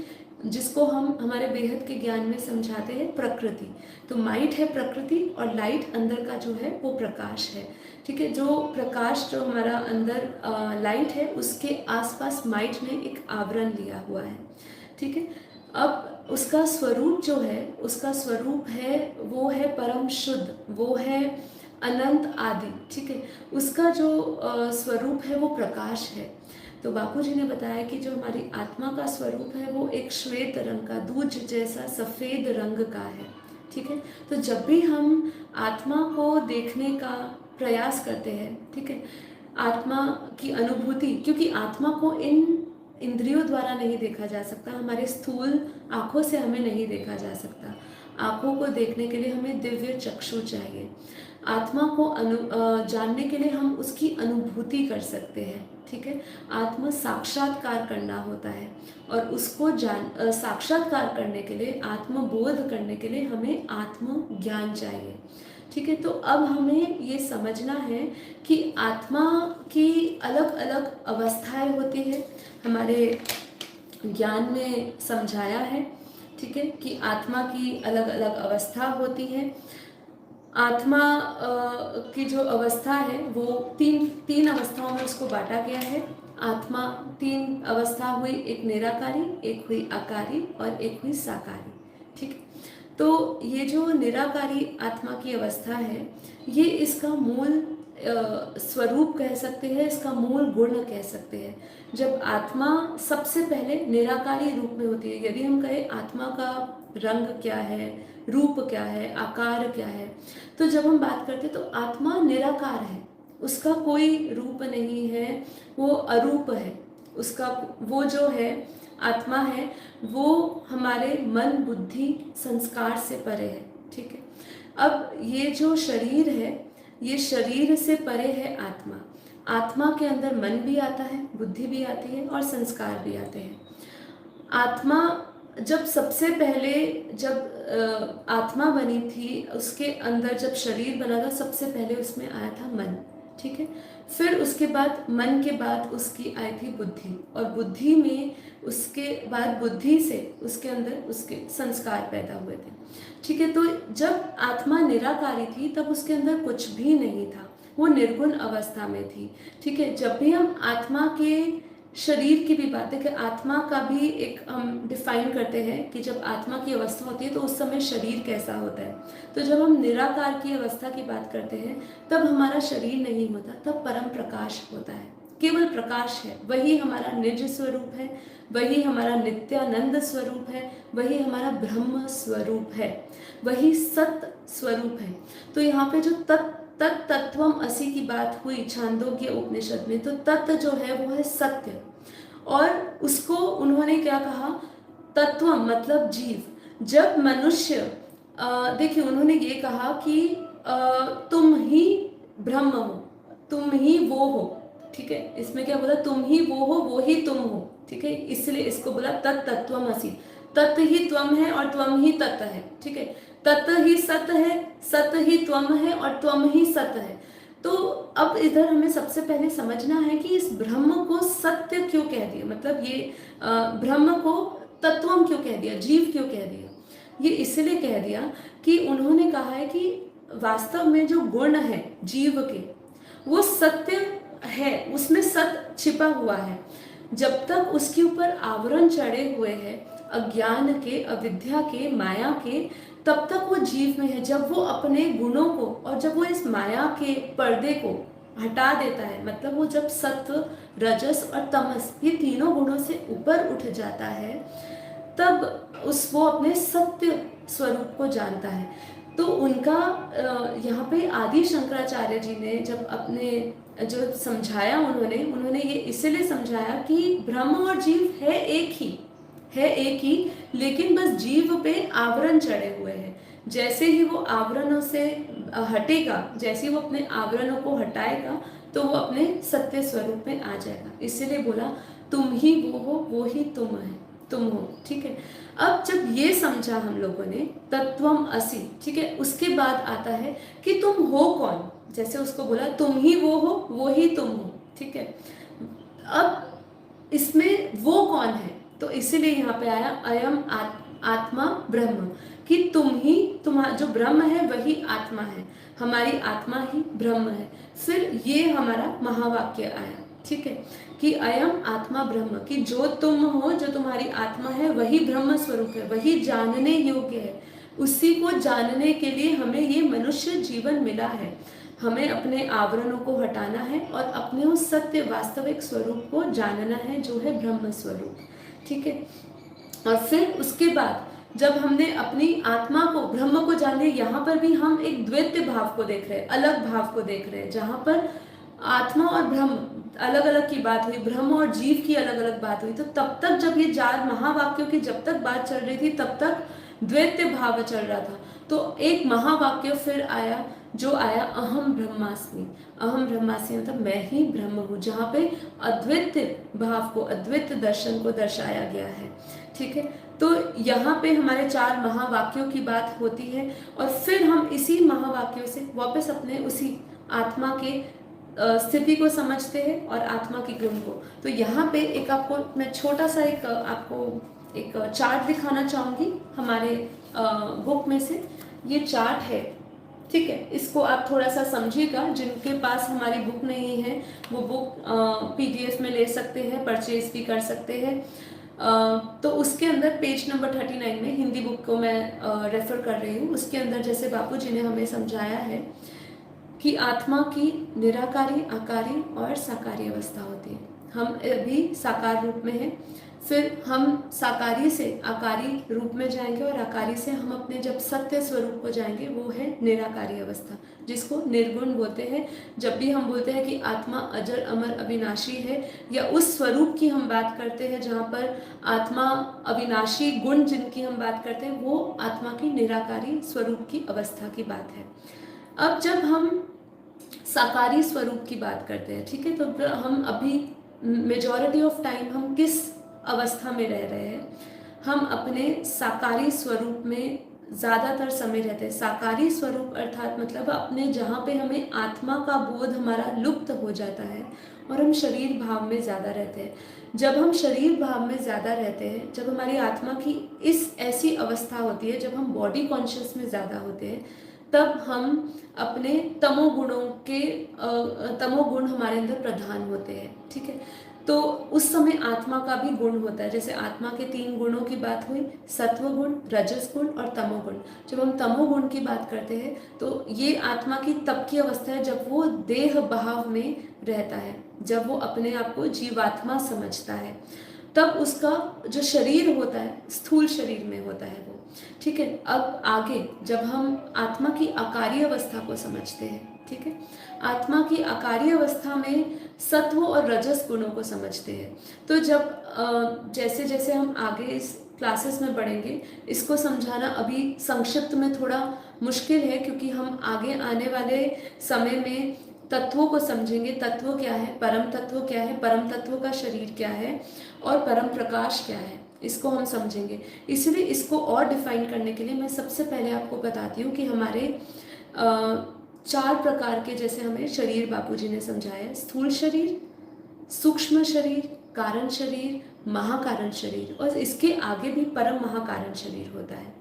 जिसको हम हमारे बेहद के ज्ञान में समझाते हैं प्रकृति। तो माइंड है प्रकृति, और लाइट अंदर का जो है वो प्रकाश है। ठीक है, जो प्रकाश, जो हमारा अंदर लाइट है, उसके आसपास माइंड ने एक आवरण लिया हुआ है। ठीक है, अब उसका स्वरूप जो है, उसका स्वरूप है, वो है परम शुद्ध, वो है अनंत आदि। ठीक है, उसका जो स्वरूप है वो प्रकाश है। तो बापूजी ने बताया कि जो हमारी आत्मा का स्वरूप है वो एक श्वेत रंग का, दूध जैसा सफ़ेद रंग का है। ठीक है, तो जब भी हम आत्मा को देखने का प्रयास करते हैं, ठीक है, आत्मा की अनुभूति, क्योंकि आत्मा को इन इंद्रियों द्वारा नहीं देखा जा सकता, हमारे स्थूल आँखों से हमें नहीं देखा जा सकता। आँखों को देखने के लिए हमें दिव्य चक्षु चाहिए। आत्मा को जानने के लिए हम उसकी अनुभूति कर सकते हैं, ठीक है। आत्म साक्षात्कार करना होता है और उसको साक्षात्कार करने के लिए, आत्मबोध करने के लिए हमें आत्म ज्ञान चाहिए, ठीक है। तो अब हमें ये समझना है कि आत्मा की अलग अलग अवस्थाएं होती है, हमारे ज्ञान में समझाया है, ठीक है, कि आत्मा की अलग अलग अवस्था होती है। आत्मा की जो अवस्था है वो तीन अवस्थाओं में उसको बांटा गया है। आत्मा तीन अवस्था हुई, एक निराकारी, एक हुई आकारी और एक हुई साकारी, ठीक। तो ये जो निराकारी आत्मा की अवस्था है, ये इसका मूल स्वरूप कह सकते हैं, इसका मूल गुण कह सकते हैं। जब आत्मा सबसे पहले निराकारी रूप में होती है, यदि हम कहें आत्मा का रंग क्या है, रूप क्या है, आकार क्या है, तो जब हम बात करते हैं तो आत्मा निराकार है, उसका कोई रूप नहीं है, वो अरूप है। उसका वो जो है आत्मा है, वो हमारे मन बुद्धि संस्कार से परे है, ठीक है। अब ये जो शरीर है, ये शरीर से परे है आत्मा। आत्मा के अंदर मन भी आता है, बुद्धि भी आती है और संस्कार भी आते हैं। आत्मा जब सबसे पहले जब आत्मा बनी थी, उसके अंदर जब शरीर बना था, सबसे पहले उसमें आया था मन, ठीक है। फिर उसके बाद मन के बाद उसकी आई थी बुद्धि, और बुद्धि में उसके बाद बुद्धि से उसके अंदर उसके संस्कार पैदा हुए थे, ठीक है। तो जब आत्मा निराकारी थी तब उसके अंदर कुछ भी नहीं था, वो निर्गुण अवस्था में थी, ठीक है। जब भी हम आत्मा के शरीर की भी बात है कि आत्मा का भी एक हम डिफाइन करते हैं कि जब आत्मा की अवस्था होती है तो उस समय शरीर कैसा होता है। तो जब हम निराकार की अवस्था की बात करते हैं तब हमारा शरीर नहीं होता, तब परम प्रकाश होता है, केवल प्रकाश है, वही हमारा निज स्वरूप है, वही हमारा नित्यानंद स्वरूप है, वही हमारा ब्रह्म स्वरूप है, वही सत्य स्वरूप है। तो यहाँ पे जो तत्वम असि की बात हुई छांदोग्य उपनिषद में, तो तत्व जो है वो है सत्य, और उसको उन्होंने क्या कहा, तत्वम मतलब जीव। जब मनुष्य देखिए उन्होंने ये कहा कि तुम ही ब्रह्म हो, तुम ही वो हो, ठीक है। इसमें क्या बोला, तुम ही वो हो, वो ही तुम हो, ठीक है। इसलिए इसको बोला तत्त्वम असि, तत्व ही त्वम है और त्वम ही तत्व है, ठीक है। तत्व ही सत्य है, सत्य ही त्वम है और त्वम ही सत्य है। तो अब इधर हमें सबसे पहले समझना है कि इस ब्रह्म को सत्य क्यों कह दिया, मतलब ये ब्रह्म को तत्वम क्यों कह दिया, जीव क्यों कह दिया। ये इसलिए कह दिया कि उन्होंने कहा है कि वास्तव में जो गुण है जीव के, वो सत्य है, उसमें सत्य छिपा हुआ है। जब तक उसके ऊपर आवरण चढ़े हुए हैं अज्ञान के, अविद्या के, माया के, तब तक वो जीव में है। जब वो अपने गुणों को और जब वो इस माया के पर्दे को हटा देता है, मतलब वो जब सत्व, रजस और तमस ये तीनों गुणों से ऊपर उठ जाता है, तब वो अपने सत्य स्वरूप को जानता है। तो उनका यहाँ पे आदि शंकराचार्य जी ने जब अपने जो समझाया, उन्होंने ये इसलिए समझाया कि ब्रह्म और जीव है एक ही, लेकिन बस जीव पे आवरण चढ़े हुए हैं। जैसे ही वो आवरणों से हटेगा, जैसे ही वो अपने आवरणों को हटाएगा, तो वो अपने सत्य स्वरूप में आ जाएगा। इसलिए बोला तुम ही वो हो, वो ही तुम हो, ठीक है। अब जब ये समझा हम लोगों ने तत्वम असि, ठीक है, उसके बाद आता है कि तुम हो कौन। जैसे उसको बोला तुम ही वो हो, वो ही तुम हो, ठीक है। अब इसमें वो कौन है, तो इसीलिए यहाँ पे आया अयम आत्मा ब्रह्म, कि तुम्हारा जो ब्रह्म है वही आत्मा है, हमारी आत्मा ही ब्रह्म है। फिर ये हमारा महावाक्य आया, ठीक है, कि अयम आत्मा ब्रह्म, कि जो तुम हो, जो तुम्हारी आत्मा है, वही ब्रह्म स्वरूप है, वही जानने योग्य है। उसी को जानने के लिए हमें ये मनुष्य जीवन मिला है। हमें अपने आवरणों को हटाना है और अपने उस सत्य वास्तविक स्वरूप को जानना है, जो है ब्रह्म स्वरूप, ठीक है। और फिर उसके बाद जब हमने अपनी आत्मा को, ब्रह्म को जान लिया, यहाँ पर भी हम एक द्वैत भाव को देख रहे हैं, अलग भाव को देख रहे हैं। जहाँ पर आत्मा और ब्रह्म अलग अलग की बात हुई, ब्रह्म और जीव की अलग अलग बात हुई, तो तब तक जब ये चार महावाक्यों की जब तक बात चल रही थी, तब तक द्वैत भाव चल रहा था। तो एक महावाक्य फिर आया, जो आया अहम ब्रह्मास्मि। अहम ब्रह्मास्मि मतलब मैं ही ब्रह्म हूँ, जहाँ पे अद्वैत भाव को, अद्वैत दर्शन को दर्शाया गया है। ठीक है, तो यहाँ पे हमारे 4 महावाक्यों की बात होती है और फिर हम इसी महावाक्यों से वापस अपने उसी आत्मा के स्थिति को समझते हैं और आत्मा के गुण को। तो यहाँ पे एक आपको मैं छोटा सा एक आपको एक चार्ट दिखाना चाहूँगी हमारे बुक में से। ये चार्ट है, ठीक है, इसको आप थोड़ा सा समझिएगा। जिनके पास हमारी बुक नहीं है वो बुक PDF में ले सकते हैं, परचेज भी कर सकते हैं। तो उसके अंदर पेज नंबर 39 में, हिंदी बुक को मैं रेफर कर रही हूँ, उसके अंदर जैसे बापू जी ने हमें समझाया है कि आत्मा की निराकारी, आकारी और साकारी अवस्था होती है। हम अभी साकार रूप में हैं, फिर हम साकारी से आकारी रूप में जाएंगे और आकारी से हम अपने जब सत्य स्वरूप को जाएंगे, वो है निराकारी अवस्था, जिसको निर्गुण बोलते हैं। जब भी हम बोलते हैं कि आत्मा अजर अमर अविनाशी है, या उस स्वरूप की हम बात करते हैं जहाँ पर आत्मा अविनाशी गुण जिनकी हम बात करते हैं, वो आत्मा की निराकारी स्वरूप की अवस्था की बात है। अब जब हम साकारी स्वरूप की बात करते हैं, ठीक है, तो हम अभी मेजॉरिटी ऑफ टाइम हम किस अवस्था में रह रहे हैं? हम अपने साकारी स्वरूप में ज़्यादातर समय रहते हैं। साकारी स्वरूप अर्थात मतलब अपने जहाँ पे हमें आत्मा का बोध हमारा लुप्त हो जाता है और हम शरीर भाव में ज़्यादा रहते हैं। जब हम शरीर भाव में ज़्यादा रहते हैं, जब हमारी आत्मा की इस ऐसी अवस्था होती है, जब हम बॉडी कॉन्शियस में ज़्यादा होते हैं, तब हम अपने तमोगुणों के तमोगुण हमारे अंदर प्रधान होते हैं। ठीक है, तो उस समय आत्मा का भी गुण होता है। जैसे आत्मा के 3 गुणों की बात हुई, सत्व गुण, रजस गुण और तमोगुण। जब हम तमोगुण की बात करते हैं तो ये आत्मा की तब की अवस्था है जब वो देह भाव में रहता है, जब वो अपने आप को जीवात्मा समझता है, तब उसका जो शरीर होता है स्थूल शरीर में होता है वो। ठीक है, अब आगे जब हम आत्मा की आकारी अवस्था को समझते हैं, ठीक है, आत्मा की आकारी अवस्था में सत्व और रजस गुणों को समझते हैं। तो जब जैसे जैसे हम आगे इस क्लासेस में बढ़ेंगे, इसको समझाना अभी संक्षिप्त में थोड़ा मुश्किल है, क्योंकि हम आगे आने वाले समय में तत्वों को समझेंगे। तत्व क्या है, परम तत्व क्या है, परम तत्व का शरीर क्या है और परम प्रकाश क्या है, इसको हम समझेंगे। इसलिए इसको और डिफाइन करने के लिए मैं सबसे पहले आपको बताती हूँ कि हमारे 4 प्रकार के, जैसे हमें शरीर बापूजी ने समझाया, स्थूल शरीर, सूक्ष्म शरीर, कारण शरीर, महाकारण शरीर, और इसके आगे भी परम महाकारण शरीर होता है।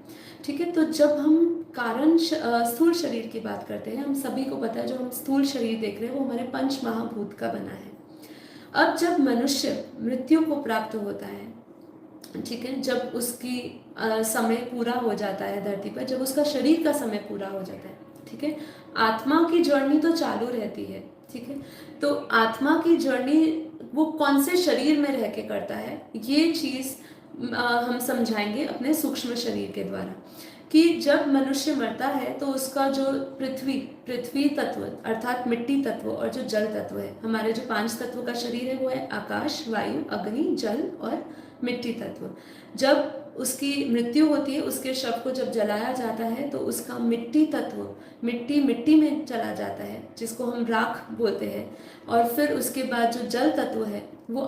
ठीक है, तो जब हम स्थूल शरीर की बात करते हैं, हम सभी को पता है जो हम स्थूल शरीर देख रहे हैं वो हमारे 5 महाभूत का बना है। अब जब मनुष्य मृत्यु को प्राप्त होता है, ठीक है, जब उसकी समय पूरा हो जाता है धरती पर, जब उसका शरीर का समय पूरा हो जाता है, ठीक है, आत्मा की जर्नी तो चालू रहती है। ठीक है, तो आत्मा की जर्नी वो कौन से शरीर में रह के करता है, ये चीज़ हम समझाएंगे अपने सूक्ष्म शरीर के द्वारा। कि जब मनुष्य मरता है तो उसका जो पृथ्वी तत्व अर्थात मिट्टी तत्व और जो जल तत्व है, हमारे जो 5 तत्व का शरीर है वो है आकाश, वायु, अग्नि, जल और मिट्टी तत्व। जब उसकी मृत्यु होती है, उसके शव को जब जलाया जाता है तो उसका मिट्टी तत्व मिट्टी में चला जाता है, जिसको हम राख बोलते हैं। और फिर उसके बाद जो जल तत्व है वो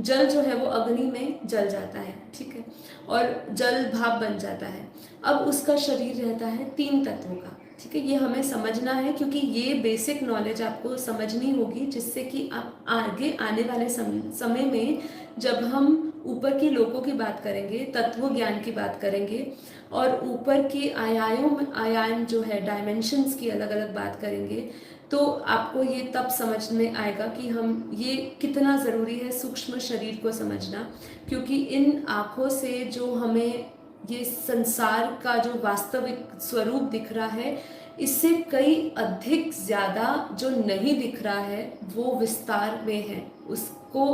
जल जो है वो अग्नि में जल जाता है। ठीक है, और जल भाप बन जाता है। अब उसका शरीर रहता है 3 तत्वों का। ठीक है, ये हमें समझना है, क्योंकि ये बेसिक नॉलेज आपको समझनी होगी, जिससे कि आप आगे आने वाले समय में जब हम ऊपर के लोकों की बात करेंगे, तत्व ज्ञान की बात करेंगे और ऊपर के आयाम जो है डायमेंशंस की अलग अलग बात करेंगे, तो आपको ये तब समझ में आएगा कि हम ये कितना ज़रूरी है सूक्ष्म शरीर को समझना। क्योंकि इन आँखों से जो हमें ये संसार का जो वास्तविक स्वरूप दिख रहा है, इससे कई अधिक ज़्यादा जो नहीं दिख रहा है वो विस्तार में है। उसको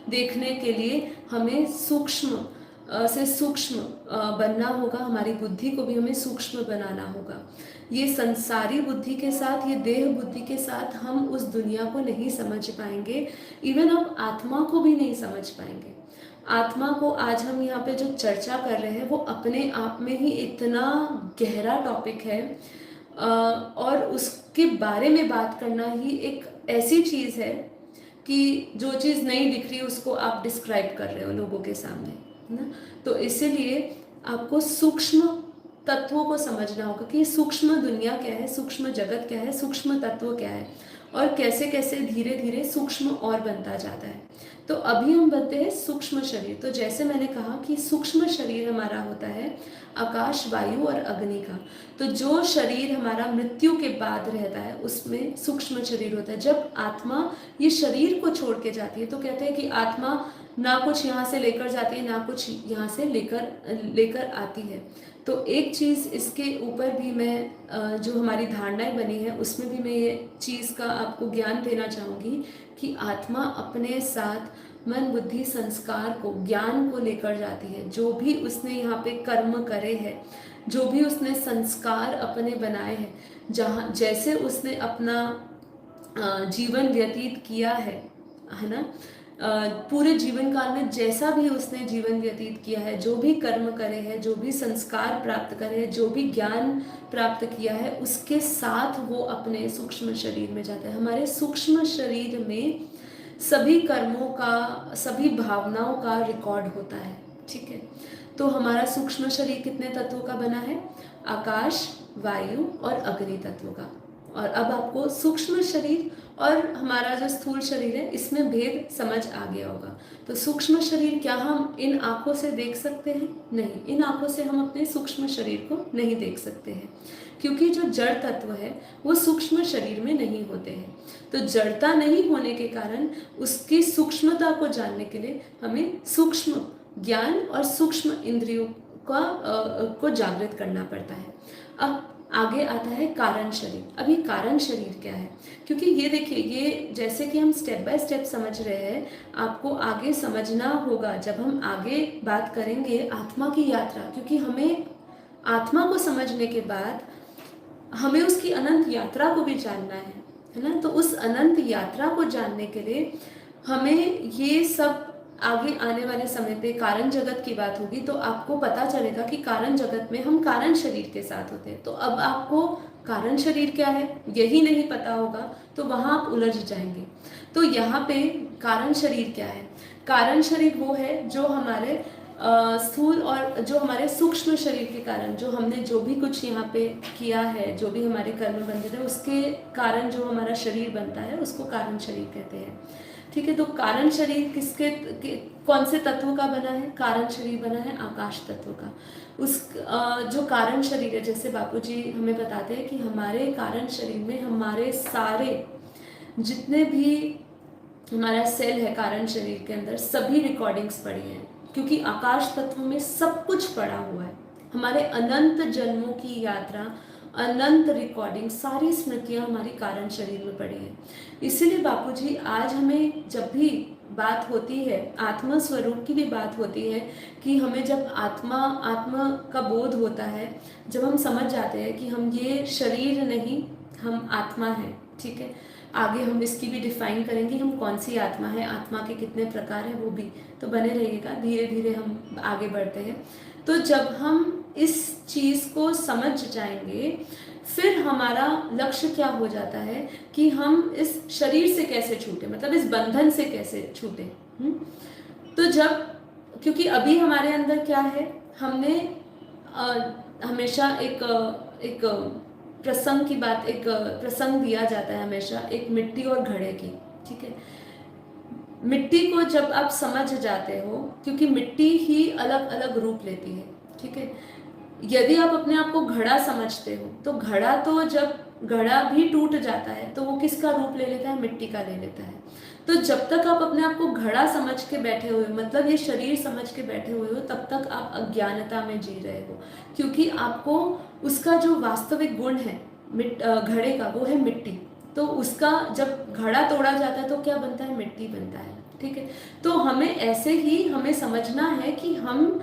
देखने के लिए हमें सूक्ष्म से सूक्ष्म बनना होगा, हमारी बुद्धि को भी हमें सूक्ष्म बनाना होगा। ये संसारी बुद्धि के साथ, ये देह बुद्धि के साथ हम उस दुनिया को नहीं समझ पाएंगे, इवन हम आत्मा को भी नहीं समझ पाएंगे। आत्मा को आज हम यहाँ पे जो चर्चा कर रहे हैं वो अपने आप में ही इतना गहरा टॉपिक है, और उसके बारे में बात करना ही एक ऐसी चीज़ है कि जो चीज़ नहीं दिख रही उसको आप डिस्क्राइब कर रहे हो लोगों के सामने, है ना। तो इसीलिए आपको सूक्ष्म तत्वों को समझना होगा कि सूक्ष्म दुनिया क्या है, सूक्ष्म जगत क्या है, सूक्ष्म तत्व क्या है, और कैसे कैसे धीरे धीरे सूक्ष्म और बनता जाता है। तो अभी हम बनते हैं सूक्ष्म शरीर। तो जैसे मैंने कहा कि सूक्ष्म शरीर हमारा होता है आकाश, वायु और अग्नि का। तो जो शरीर हमारा मृत्यु के बाद रहता है उसमें सूक्ष्म शरीर होता है। जब आत्मा ये शरीर को छोड़ के जाती है तो कहते हैं कि आत्मा ना कुछ यहाँ से लेकर जाती है, ना कुछ यहाँ से लेकर आती है। तो एक चीज़ इसके ऊपर भी मैं जो हमारी धारणाएं बनी है उसमें भी मैं ये चीज़ का आपको ज्ञान देना चाहूँगी कि आत्मा अपने साथ मन, बुद्धि, संस्कार को, ज्ञान को लेकर जाती है। जो भी उसने यहाँ पे कर्म करे हैं, जो भी उसने संस्कार अपने बनाए हैं, जहाँ जैसे उसने अपना जीवन व्यतीत किया है ना, पूरे जीवन काल में जैसा भी उसने जीवन व्यतीत किया है, जो भी कर्म करे हैं, जो भी संस्कार प्राप्त करे हैं, जो भी ज्ञान प्राप्त किया है, उसके साथ वो अपने सूक्ष्म शरीर में जाता है। हमारे सूक्ष्म शरीर में सभी कर्मों का, सभी भावनाओं का रिकॉर्ड होता है, ठीक है। तो हमारा सूक्ष्म शरीर कितने तत्वों का बना है? आकाश, वायु और अग्नि तत्वों का। और अब आपको सूक्ष्म शरीर और हमारा जो स्थूल शरीर है इसमें भेद समझ आ गया होगा। तो सूक्ष्म शरीर क्या हम इन आंखों से देख सकते हैं? नहीं, इन आंखों से हम अपने सूक्ष्म शरीर को नहीं देख सकते हैं, क्योंकि जो जड़ तत्व है वो सूक्ष्म शरीर में नहीं होते हैं। तो जड़ता नहीं होने के कारण उसकी सूक्ष्मता को जानने के लिए हमें सूक्ष्म ज्ञान और सूक्ष्म इंद्रियों को जागृत करना पड़ता है। अब आगे आता है कारण शरीर। अभी कारण शरीर क्या है? क्योंकि ये देखिए, ये जैसे कि हम स्टेप बाय स्टेप समझ रहे हैं, आपको आगे समझना होगा जब हम आगे बात करेंगे आत्मा की यात्रा, क्योंकि हमें आत्मा को समझने के बाद हमें उसकी अनंत यात्रा को भी जानना है ना। तो उस अनंत यात्रा को जानने के लिए हमें ये सब आगे आने वाले समय पे कारण जगत की बात होगी तो आपको पता चलेगा कि कारण जगत में हम कारण शरीर के साथ होते हैं। तो अब आपको कारण शरीर क्या है यही नहीं पता होगा तो वहाँ आप उलझ जाएंगे। तो यहाँ पे कारण शरीर क्या है? कारण शरीर वो है जो हमारे स्थूल और जो हमारे सूक्ष्म शरीर के कारण, जो हमने जो भी कुछ यहाँ पे किया है, जो भी हमारे कर्म बंधन है उसके कारण जो हमारा शरीर बनता है उसको कारण शरीर कहते हैं, ठीक है। तो कारण शरीर कौन से तत्वों का बना है? कारण शरीर बना है आकाश तत्व का। उस जो कारण शरीर है, जैसे बापूजी हमें बताते हैं कि हमारे कारण शरीर में हमारे सारे जितने भी हमारा सेल है कारण शरीर के अंदर सभी रिकॉर्डिंग्स पड़ी हैं, क्योंकि आकाश तत्व में सब कुछ पड़ा हुआ है। हमारे अनंत जन्मों की यात्रा, अनंत रिकॉर्डिंग, सारी स्मृतियाँ हमारी कारण शरीर में पड़ी हैं। इसीलिए बापूजी आज हमें जब भी बात होती है, आत्मा स्वरूप की भी बात होती है कि हमें जब आत्मा का बोध होता है, जब हम समझ जाते हैं कि हम ये शरीर नहीं, हम आत्मा हैं, ठीक है। आगे हम इसकी भी डिफाइन करेंगे, हम कौन सी आत्मा है, आत्मा के कितने प्रकार हैं, वो भी तो बने रहिएगा, धीरे धीरे हम आगे बढ़ते हैं। तो जब हम इस चीज़ को समझ जाएंगे फिर हमारा लक्ष्य क्या हो जाता है कि हम इस शरीर से कैसे छूटे, मतलब इस बंधन से कैसे छूटे। तो जब, क्योंकि अभी हमारे अंदर क्या है, हमने हमेशा एक प्रसंग की बात, एक प्रसंग दिया जाता है हमेशा, एक मिट्टी और घड़े की, ठीक है। मिट्टी को जब आप समझ जाते हो, क्योंकि मिट्टी ही अलग अलग रूप लेती है, ठीक है। यदि आप अपने आप को घड़ा समझते हो तो घड़ा, तो जब घड़ा भी टूट जाता है तो वो किसका रूप ले लेता है? मिट्टी का ले लेता है। तो जब तक आप अपने आप को घड़ा समझ के बैठे हुए, मतलब ये शरीर समझ के बैठे हुए हो, तब तक आप अज्ञानता में जी रहे हो, क्योंकि आपको उसका जो वास्तविक गुण है घड़े का, वो है मिट्टी। तो उसका जब घड़ा तोड़ा जाता है तो क्या बनता है? मिट्टी बनता है, ठीक है। तो हमें ऐसे ही हमें समझना है कि हम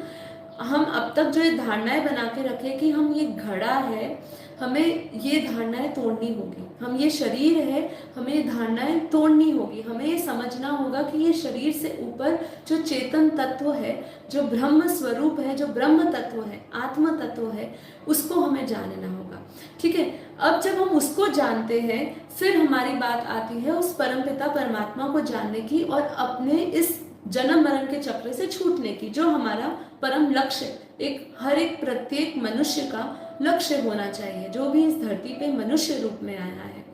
अब तक जो ये धारणाएं बना के रखे कि हम ये घड़ा है, हमें ये धारणाएं तोड़नी होगी। हम ये शरीर है, हमें ये धारणाएं तोड़नी होगी। हमें ये समझना होगा कि ये शरीर से ऊपर जो चेतन तत्व है, जो ब्रह्म स्वरूप है, जो ब्रह्म तत्व है, आत्म तत्व है, उसको हमें जानना होगा। ठीक है। अब जब हम उसको जानते हैं, फिर हमारी बात आती है उस परमपिता परमात्मा को जानने की और अपने इस जन्म मरण के चक्र से छूटने की, जो हमारा परम लक्ष्य हर एक प्रत्येक मनुष्य का लक्ष्य होना चाहिए, जो भी इस धरती पे मनुष्य रूप में आया है।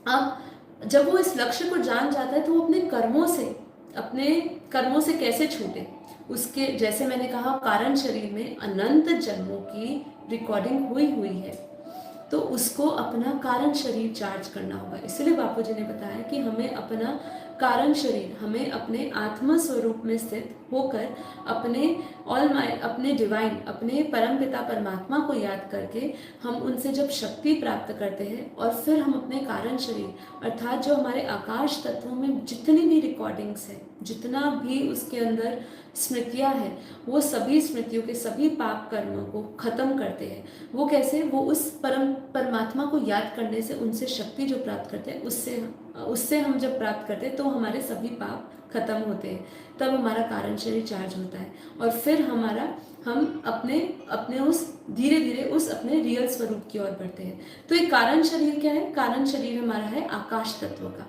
अब जब वो इस लक्ष्य को जान जाता है तो वो अपने कर्मों से कैसे छूटे, उसके जैसे मैंने कहा कारण शरीर में अनंत जन्मों की रिकॉर्डिंग हुई है, तो उसको अपना कारण शरीर चार्ज करना होगा। इसलिए बापू जी ने बताया कि हमें अपना कारण शरीर, हमें अपने आत्मा स्वरूप में स्थित होकर अपने डिवाइन, अपने परम पिता परमात्मा को याद करके हम उनसे जब शक्ति प्राप्त करते हैं और फिर हम अपने कारण शरीर अर्थात जो हमारे आकाश तत्वों में जितनी भी रिकॉर्डिंग्स है, जितना भी उसके अंदर स्मृतियां हैं, वो सभी स्मृतियों के सभी पाप कर्मों को खत्म करते हैं। वो कैसे? वो उस परमात्मा को याद करने से, उनसे शक्ति जो प्राप्त करते हैं, उससे हम जब प्राप्त करते हैं तो हमारे सभी पाप खत्म होते हैं। तब हमारा कारण शरीर चार्ज होता है और फिर हम अपने उस धीरे धीरे उस अपने रियल स्वरूप की ओर बढ़ते हैं। तो एक कारण शरीर क्या है? कारण शरीर हमारा है आकाश तत्व का।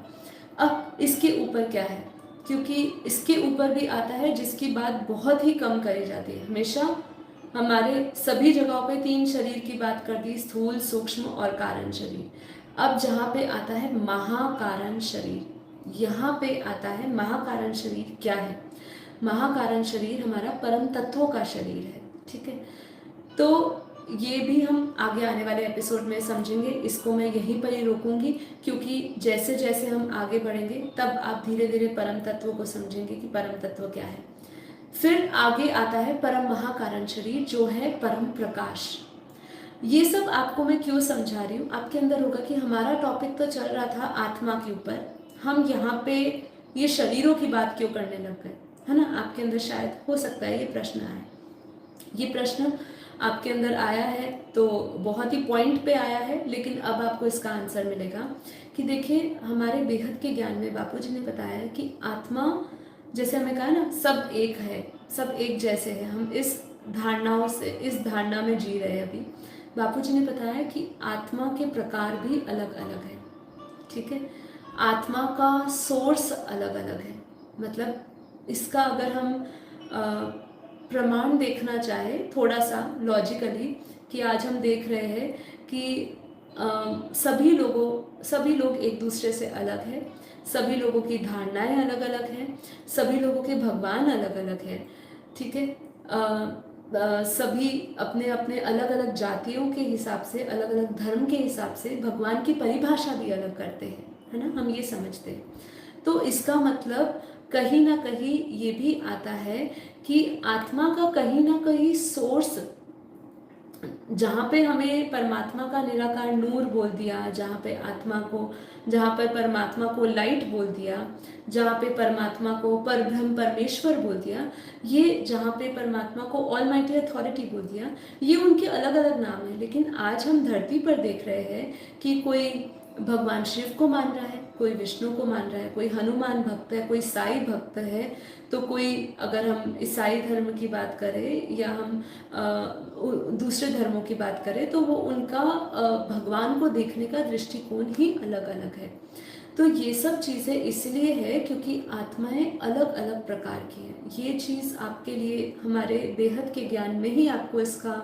अब इसके ऊपर क्या है? क्योंकि इसके ऊपर भी आता है जिसकी बात बहुत ही कम करी जाती है। हमेशा हमारे सभी जगहों पे 3 शरीर की बात कर दी, स्थूल, सूक्ष्म और कारण शरीर। अब जहाँ पे आता है महाकारण शरीर, यहाँ पे आता है महाकारण शरीर क्या है? महाकारण शरीर हमारा परम तत्वों का शरीर है। ठीक है। तो ये भी हम आगे आने वाले एपिसोड में समझेंगे। इसको मैं यहीं पर ही रोकूंगी, क्योंकि जैसे जैसे हम आगे बढ़ेंगे तब आप धीरे धीरे परम तत्व को समझेंगे कि परम तत्व क्या है। फिर आगे आता है परम महाकारण शरीर, जो है परम प्रकाश। ये सब आपको मैं क्यों समझा रही हूँ? आपके अंदर होगा कि हमारा टॉपिक तो चल रहा था आत्मा के ऊपर, हम यहाँ पे ये शरीरों की बात क्यों करने लग गए, है ना? आपके अंदर शायद हो सकता है ये प्रश्न आए। ये प्रश्न आपके अंदर आया है तो बहुत ही पॉइंट पे आया है, लेकिन अब आपको इसका आंसर मिलेगा कि देखिए, हमारे बेहद के ज्ञान में बापू जी ने बताया है कि आत्मा, जैसे हमें कहा ना, सब एक है, सब एक जैसे है। हम इस धारणा में जी रहे हैं अभी। बापू जी ने बताया कि आत्मा के प्रकार भी अलग अलग है। ठीक है। आत्मा का सोर्स अलग अलग है। मतलब इसका अगर हम प्रमाण देखना चाहे थोड़ा सा लॉजिकली, कि आज हम देख रहे हैं कि सभी लोग एक दूसरे से अलग हैं, सभी लोगों की धारणाएं अलग अलग हैं, सभी लोगों के भगवान अलग अलग हैं। ठीक है। सभी अपने अपने अलग अलग जातियों के हिसाब से, अलग अलग धर्म के हिसाब से भगवान की परिभाषा भी अलग करते हैं, है ना? हम ये समझते हैं। तो इसका मतलब कहीं ना कहीं ये भी आता है कि आत्मा का कहीं ना कहीं सोर्स, जहाँ पे हमें परमात्मा का निराकार नूर बोल दिया, जहाँ पर परमात्मा को लाइट बोल दिया, जहाँ पे परमात्मा को परब्रह्म परमेश्वर बोल दिया, ये जहाँ पे परमात्मा को ऑलमाइटी अथॉरिटी बोल दिया, ये उनके अलग अलग नाम है। लेकिन आज हम धरती पर देख रहे हैं कि कोई भगवान शिव को मान रहा है, कोई विष्णु को मान रहा है, कोई हनुमान भक्त है, कोई साई भक्त है, तो कोई, अगर हम ईसाई धर्म की बात करें या हम दूसरे धर्मों की बात करें, तो वो उनका भगवान को देखने का दृष्टिकोण ही अलग अलग है। तो ये सब चीज़ें इसलिए है क्योंकि आत्माएं अलग अलग प्रकार की हैं। ये चीज़ आपके लिए हमारे बेहद के ज्ञान में ही आपको इसका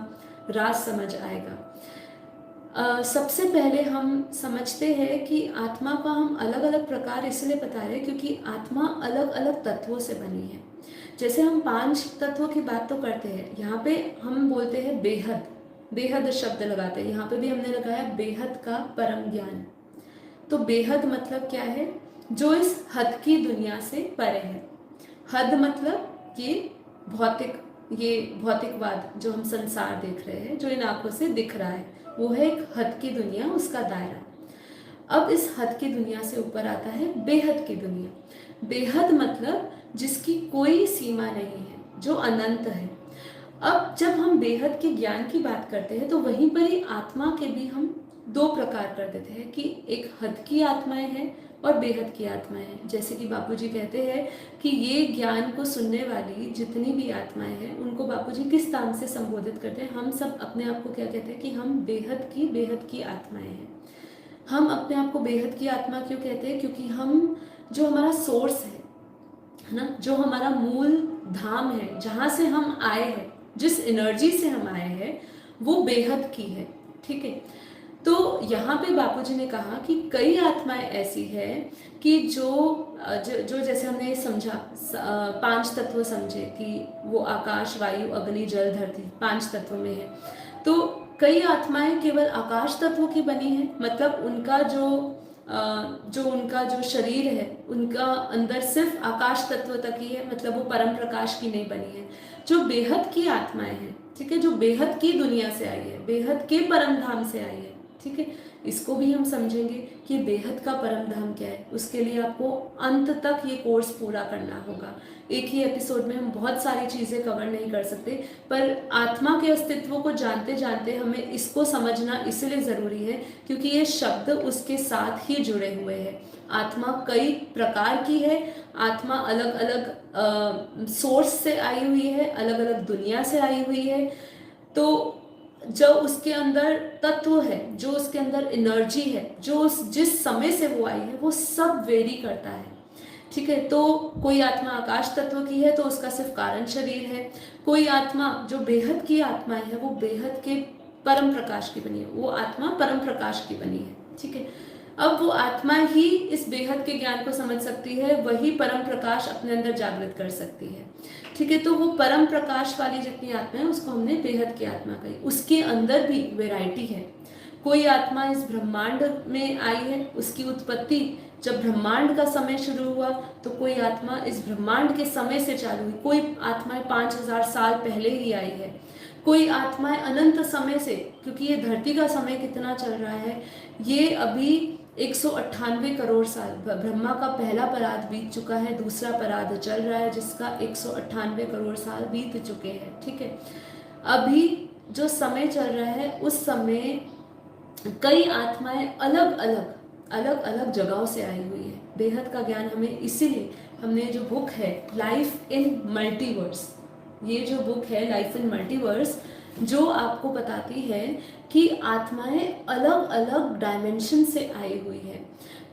राज समझ आएगा। सबसे पहले हम समझते हैं कि आत्मा का हम अलग अलग प्रकार इसलिए बता रहे हैं क्योंकि आत्मा अलग अलग तत्वों से बनी है। जैसे हम 5 तत्वों की बात तो करते हैं, यहाँ पे हम बोलते हैं बेहद, बेहद शब्द लगाते हैं। यहाँ पे भी हमने लगाया बेहद का परम ज्ञान। तो बेहद मतलब क्या है? जो इस हद की दुनिया से परे है। हद मतलब ये भौतिकवाद जो हम संसार देख रहे हैं, जो इन आंखों से दिख रहा है, वो है एक हद की दुनिया, उसका दायरा। अब इस हद की दुनिया से ऊपर आता है बेहद की दुनिया। बेहद मतलब जिसकी कोई सीमा नहीं है, जो अनंत है। अब जब हम बेहद के ज्ञान की बात करते हैं तो वहीं पर ही आत्मा के भी हम दो प्रकार कर देते हैं कि एक हद की आत्माएं हैं और बेहद की आत्माएं हैं। जैसे कि बापूजी कहते हैं कि ये ज्ञान को सुनने वाली जितनी भी आत्माएं हैं उनको बापूजी किस नाम से संबोधित करते हैं? हम सब अपने आप को क्या कहते हैं कि हम बेहद की आत्माएं हैं। हम अपने आप को बेहद की आत्मा क्यों कहते हैं? क्योंकि हम जो हमारा सोर्स है ना, जो हमारा मूल धाम है, जहाँ से हम आए हैं, जिस एनर्जी से हम आए हैं, वो बेहद की है। ठीक है, तो यहाँ पे बापूजी ने कहा कि कई आत्माएं ऐसी है कि जो जैसे हमने समझा 5 तत्व समझे कि वो आकाश, वायु, अग्नि, जल, धरती 5 तत्व में है। तो कई आत्माएं केवल आकाश तत्व की बनी है, मतलब उनका जो शरीर है उनका अंदर सिर्फ आकाश तत्व तक ही है, मतलब वो परम प्रकाश की नहीं बनी है। जो बेहद की आत्माएं हैं, ठीक है, जो बेहद की दुनिया से आई है, बेहद के परम धाम से आई है, ठीक है, इसको भी हम समझेंगे कि बेहद का परम धाम क्या है। उसके लिए आपको अंत तक ये कोर्स पूरा करना होगा। एक ही एपिसोड में हम बहुत सारी चीज़ें कवर नहीं कर सकते, पर आत्मा के अस्तित्व को जानते जानते हमें इसको समझना इसलिए ज़रूरी है क्योंकि ये शब्द उसके साथ ही जुड़े हुए हैं। आत्मा कई प्रकार की है, आत्मा अलग अलग सोर्स से आई हुई है, अलग अलग दुनिया से आई हुई है। तो जो उसके अंदर तत्व है, जो उसके अंदर एनर्जी है, जो जिस समय से वो आई है, वो सब वेरी करता है। ठीक है, तो कोई आत्मा आकाश तत्व की है तो उसका सिर्फ कारण शरीर है। कोई आत्मा जो बेहद की आत्माएं है वो बेहद के परम प्रकाश की बनी है, वो आत्मा परम प्रकाश की बनी है। ठीक है, अब वो आत्मा ही इस बेहद के ज्ञान को समझ सकती है, वही परम प्रकाश अपने अंदर जागृत कर सकती है। ठीक है, तो वो परम प्रकाश वाली जितनी आत्मा है उसको हमने बेहद की आत्मा कही। उसके अंदर भी वैरायटी है। कोई आत्मा इस ब्रह्मांड में आई है, उसकी उत्पत्ति जब ब्रह्मांड का समय शुरू हुआ तो कोई आत्मा इस ब्रह्मांड के समय से चालू हुई। कोई आत्माएं 5000 साल पहले ही आई है, कोई आत्माएं अनंत समय से, क्योंकि ये धरती का समय कितना चल रहा है, ये अभी 198 करोड़ साल, ब्रह्मा का पहला पराद बीत चुका है, दूसरा पराद चल रहा है जिसका 198 करोड़ साल बीत चुके हैं। ठीक है, अभी जो समय चल रहा है उस समय कई आत्माएं अलग अलग जगहों से आई हुई है। बेहद का ज्ञान हमें इसीलिए, हमने जो बुक है लाइफ इन मल्टीवर्स, ये जो बुक है लाइफ इन मल्टीवर्स, जो आपको बताती है कि आत्माएं अलग अलग डायमेंशन से आई हुई है।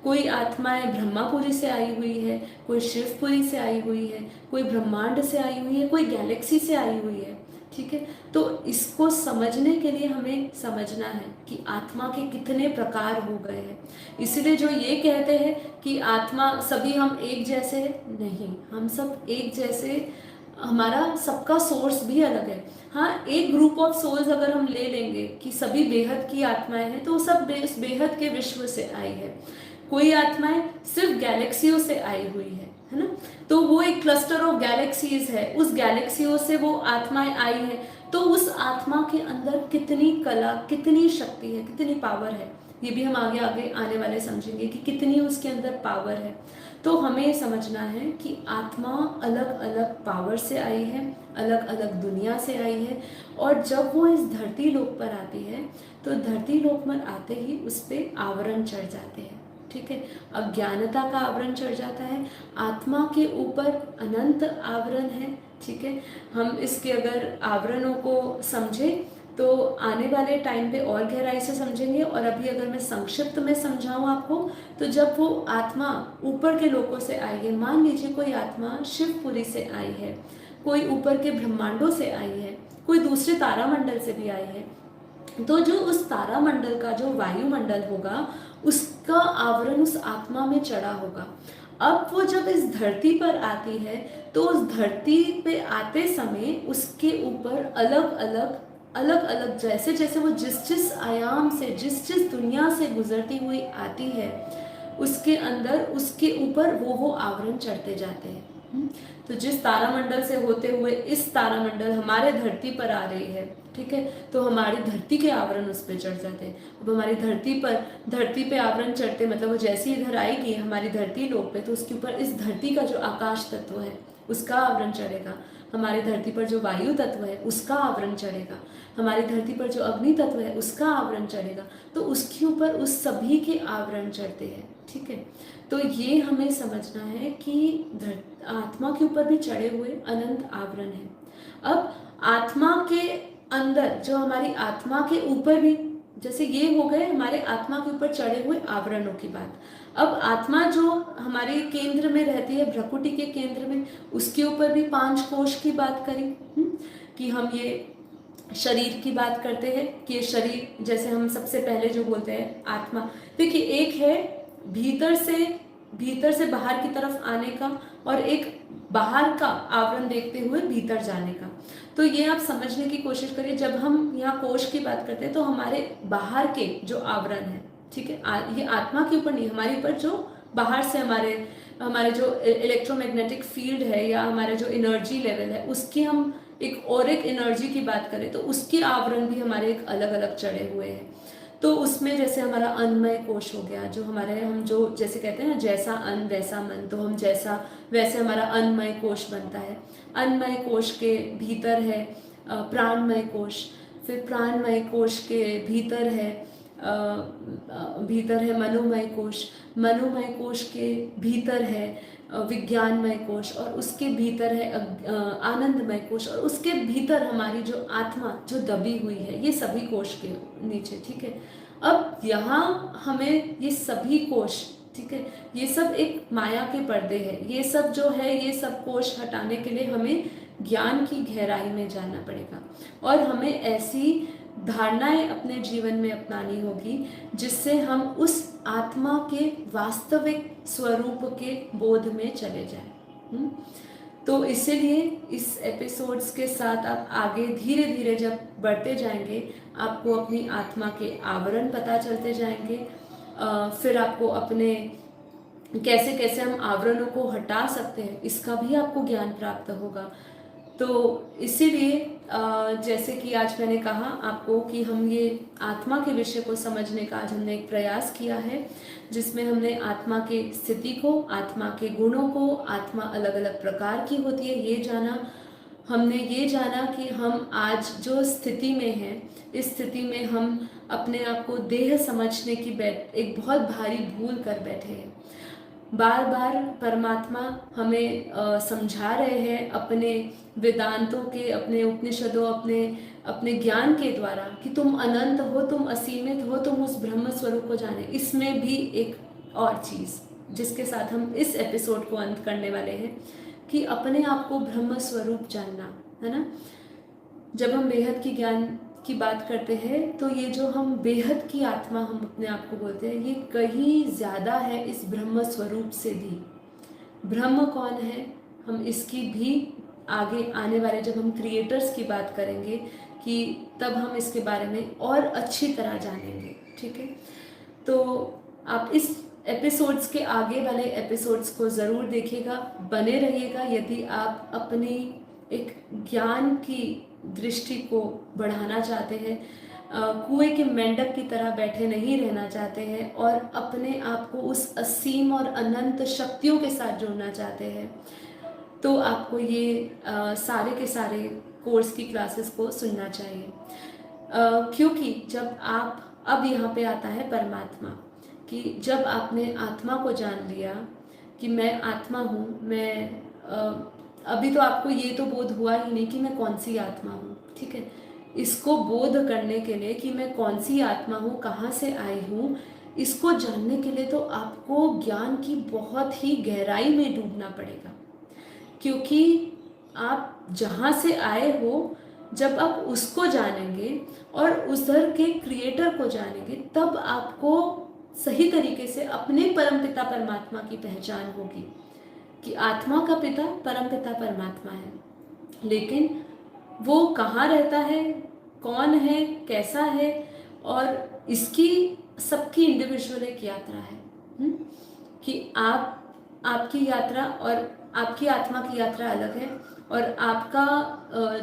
कोई आत्माएं ब्रह्मापुरी से आई हुई है, कोई शिवपुरी से आई हुई है, कोई ब्रह्मांड से आई हुई है, कोई गैलेक्सी से आई हुई है। ठीक है, तो इसको समझने के लिए हमें समझना है कि आत्मा के कितने प्रकार हो गए हैं। इसलिए जो ये कहते हैं कि आत्मा सभी हम एक जैसे हैं, नहीं, हम सब एक जैसे, हमारा सबका सोर्स भी अलग है। हाँ, एक ग्रुप ऑफ सोल्स अगर हम ले लेंगे कि सभी बेहद की आत्माएं हैं तो सब इस बेहद के विश्व से आई है। कोई आत्माएं सिर्फ गैलेक्सियों से आई हुई है ना, तो वो एक क्लस्टर ऑफ गैलेक्सीज है, उस गैलेक्सियों से वो आत्माएं आई है। तो उस आत्मा के अंदर कितनी कला, कितनी शक्ति है, कितनी पावर है, ये भी हम आगे आगे आने वाले समझेंगे कि कितनी उसके अंदर पावर है। तो हमें समझना है कि आत्मा अलग अलग पावर से आई है, अलग अलग दुनिया से आई है, और जब वो इस धरती लोक पर आती है तो धरती लोक पर आते ही उस पर आवरण चढ़ जाते हैं। ठीक है, अज्ञानता का आवरण चढ़ जाता है, आत्मा के ऊपर अनंत आवरण है। ठीक है, हम इसके अगर आवरणों को समझें तो आने वाले टाइम पे और गहराई से समझेंगे। और अभी अगर मैं संक्षिप्त में समझाऊं आपको, तो जब वो आत्मा ऊपर के लोकों से आई है, मान लीजिए कोई आत्मा शिवपुरी से आई है, कोई ऊपर के ब्रह्मांडों से आई है, कोई दूसरे तारामंडल से भी आई है, तो जो उस तारामंडल का जो वायुमंडल होगा उसका आवरण उस आत्मा में चढ़ा होगा। अब वो जब इस धरती पर आती है तो उस धरती पे आते समय उसके ऊपर अलग अलग जैसे जैसे वो जिस आयाम से, जिस दुनिया से गुजरती हुई आती है, उसके अंदर उसके ऊपर वो आवरण चढ़ते जाते हैं। तो जिस तारामंडल से होते हुए इस तारामंडल हमारे धरती पर आ रही है, ठीक है, तो हमारी धरती के आवरण उस पर चढ़ जाते हैं। अब हमारी धरती पे आवरण चढ़ते मतलब वो जैसे इधर आएगी हमारी धरती लोक पे, तो उसके ऊपर इस धरती का जो आकाश तत्व है उसका आवरण चढ़ेगा, हमारी धरती पर जो वायु तत्व है उसका आवरण चढ़ेगा, हमारी धरती पर जो अग्नि तत्व है उसका आवरण चढ़ेगा, तो उसके ऊपर उस सभी के आवरण चढ़ते हैं, ठीक है। तो ये हमें समझना है कि आत्मा के ऊपर भी चढ़े हुए अनंत आवरण है। अब आत्मा के अंदर जो हमारी आत्मा के ऊपर भी, जैसे ये हो गए हमारे आत्मा के ऊपर चढ़े हुए आवरणों की बात। अब आत्मा जो हमारे केंद्र में रहती है, भ्रकुटी के केंद्र में, उसके ऊपर भी 5 कोश की बात करी कि हम ये शरीर की बात करते हैं कि ये शरीर, जैसे हम सबसे पहले जो बोलते हैं आत्मा, देखिए एक है भीतर से बाहर की तरफ आने का और एक बाहर का आवरण देखते हुए भीतर जाने का। तो ये आप समझने की कोशिश करिए, जब हम यहाँ कोश की बात करते हैं तो हमारे बाहर के जो आवरण है, ठीक है, ये आत्मा के ऊपर नहीं, हमारे ऊपर जो बाहर से हमारे जो इलेक्ट्रोमैग्नेटिक फील्ड है या हमारे जो एनर्जी लेवल है उसकी हम एक एनर्जी की बात करें तो उसके आवरण भी हमारे एक अलग अलग चढ़े हुए हैं। तो उसमें जैसे हमारा अन्नमय कोश हो गया, जो हमारे हम जो जैसे कहते हैं ना, जैसा अन्न वैसा मन, तो हम जैसा वैसे हमारा अन्नमय कोश बनता है। अन्नमय कोश के भीतर है प्राणमय कोश, फिर प्राणमय कोश के भीतर है मनोमय कोश, मनोमय कोश के भीतर है विज्ञानमय कोश, और उसके भीतर है आनंदमय कोश, और उसके भीतर हमारी जो आत्मा जो दबी हुई है, ये सभी कोश के नीचे, ठीक है। अब यहाँ हमें ये सभी कोश, ठीक है, ये सब एक माया के पर्दे हैं, ये सब जो है ये सब कोश हटाने के लिए हमें ज्ञान की गहराई में जाना पड़ेगा और हमें ऐसी धारणाएं अपने जीवन में अपनानी होगी जिससे हम उस आत्मा के वास्तविक स्वरूप के बोध में चले जाएं। तो इसीलिए इस एपिसोड्स के साथ आप आगे धीरे धीरे जब बढ़ते जाएंगे आपको अपनी आत्मा के आवरण पता चलते जाएंगे, फिर आपको अपने कैसे कैसे हम आवरणों को हटा सकते हैं इसका भी आपको ज्ञान प्राप्त होगा। तो इसीलिए जैसे कि आज मैंने कहा आपको कि हम ये आत्मा के विषय को समझने का आज हमने एक प्रयास किया है, जिसमें हमने आत्मा के स्थिति को, आत्मा के गुणों को, आत्मा अलग अलग प्रकार की होती है ये जाना। हमने ये जाना कि हम आज जो स्थिति में हैं, इस स्थिति में हम अपने आप को देह समझने की एक बहुत भारी भूल कर बैठे हैं। बार बार परमात्मा हमें समझा रहे हैं अपने वेदांतों के, अपने उपनिषदों, अपने ज्ञान के द्वारा कि तुम अनंत हो, तुम असीमित हो, तुम उस ब्रह्म स्वरूप को जाने। इसमें भी एक और चीज़ जिसके साथ हम इस एपिसोड को अंत करने वाले हैं कि अपने आप को ब्रह्म स्वरूप जानना, है ना। जब हम बेहद की ज्ञान की बात करते हैं तो ये जो हम बेहद की आत्मा हम अपने आप को बोलते हैं, ये कहीं ज़्यादा है इस ब्रह्म स्वरूप से भी। ब्रह्म कौन है, हम इसकी भी आगे आने वाले जब हम क्रिएटर्स की बात करेंगे कि तब हम इसके बारे में और अच्छी तरह जानेंगे, ठीक है। तो आप इस एपिसोड्स के आगे वाले एपिसोड्स को ज़रूर देखिएगा, बने रहिएगा यदि आप अपनी एक ज्ञान की दृष्टि को बढ़ाना चाहते हैं, कुएं के मेंढक की तरह बैठे नहीं रहना चाहते हैं और अपने आप को उस असीम और अनंत शक्तियों के साथ जोड़ना चाहते हैं, तो आपको ये सारे के सारे कोर्स की क्लासेस को सुनना चाहिए। क्योंकि जब आप अब यहाँ पे आता है परमात्मा कि जब आपने आत्मा को जान लिया कि मैं आत्मा हूँ, मैं अभी तो आपको ये तो बोध हुआ ही नहीं कि मैं कौन सी आत्मा हूँ, ठीक है। इसको बोध करने के लिए कि मैं कौन सी आत्मा हूँ, कहाँ से आई हूँ, इसको जानने के लिए तो आपको ज्ञान की बहुत ही गहराई में डूबना पड़ेगा। क्योंकि आप जहाँ से आए हो, जब आप उसको जानेंगे और उधर के क्रिएटर को जानेंगे, तब आपको सही तरीके से अपने परमपिता परमात्मा की पहचान होगी कि आत्मा का पिता परमपिता परमात्मा है, लेकिन वो कहाँ रहता है, कौन है, कैसा है, और इसकी सबकी इंडिविजुअल एक यात्रा है कि आपकी यात्रा और आपकी आत्मा की यात्रा अलग है और आपका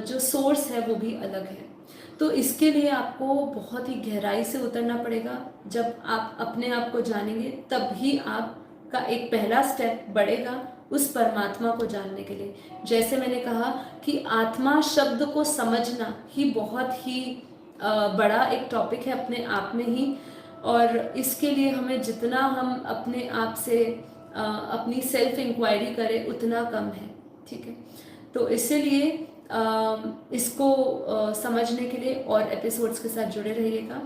जो सोर्स है वो भी अलग है। तो इसके लिए आपको बहुत ही गहराई से उतरना पड़ेगा। जब आप अपने आप को जानेंगे तभी आपका एक पहला स्टेप बढ़ेगा उस परमात्मा को जानने के लिए। जैसे मैंने कहा कि आत्मा शब्द को समझना ही बहुत ही बड़ा एक टॉपिक है अपने आप में ही, और इसके लिए हमें जितना हम अपने आप से अपनी सेल्फ इंक्वायरी करें उतना कम है। ठीक है, तो इसीलिए इसको समझने के लिए और एपिसोड्स के साथ जुड़े रहिएगा।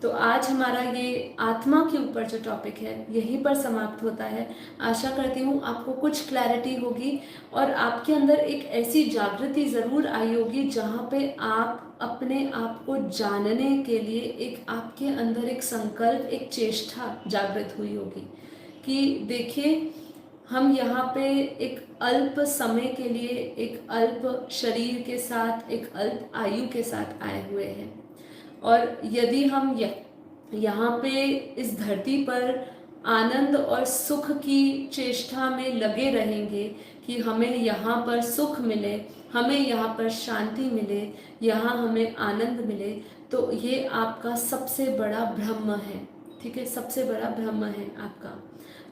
तो आज हमारा ये आत्मा के ऊपर जो टॉपिक है यहीं पर समाप्त होता है। आशा करती हूँ आपको कुछ क्लैरिटी होगी और आपके अंदर एक ऐसी जागृति ज़रूर आई होगी जहाँ पे आप अपने आप को जानने के लिए एक आपके अंदर एक संकल्प, एक चेष्टा जागृत हुई होगी कि देखिए हम यहाँ पे एक अल्प समय के लिए, एक अल्प शरीर के साथ, एक अल्प आयु के साथ आए हुए हैं, और यदि हम यहाँ पे इस धरती पर आनंद और सुख की चेष्टा में लगे रहेंगे कि हमें यहाँ पर सुख मिले, हमें यहाँ पर शांति मिले, यहाँ हमें आनंद मिले, तो ये आपका सबसे बड़ा ब्रह्म है। ठीक है, सबसे बड़ा ब्रह्म है आपका।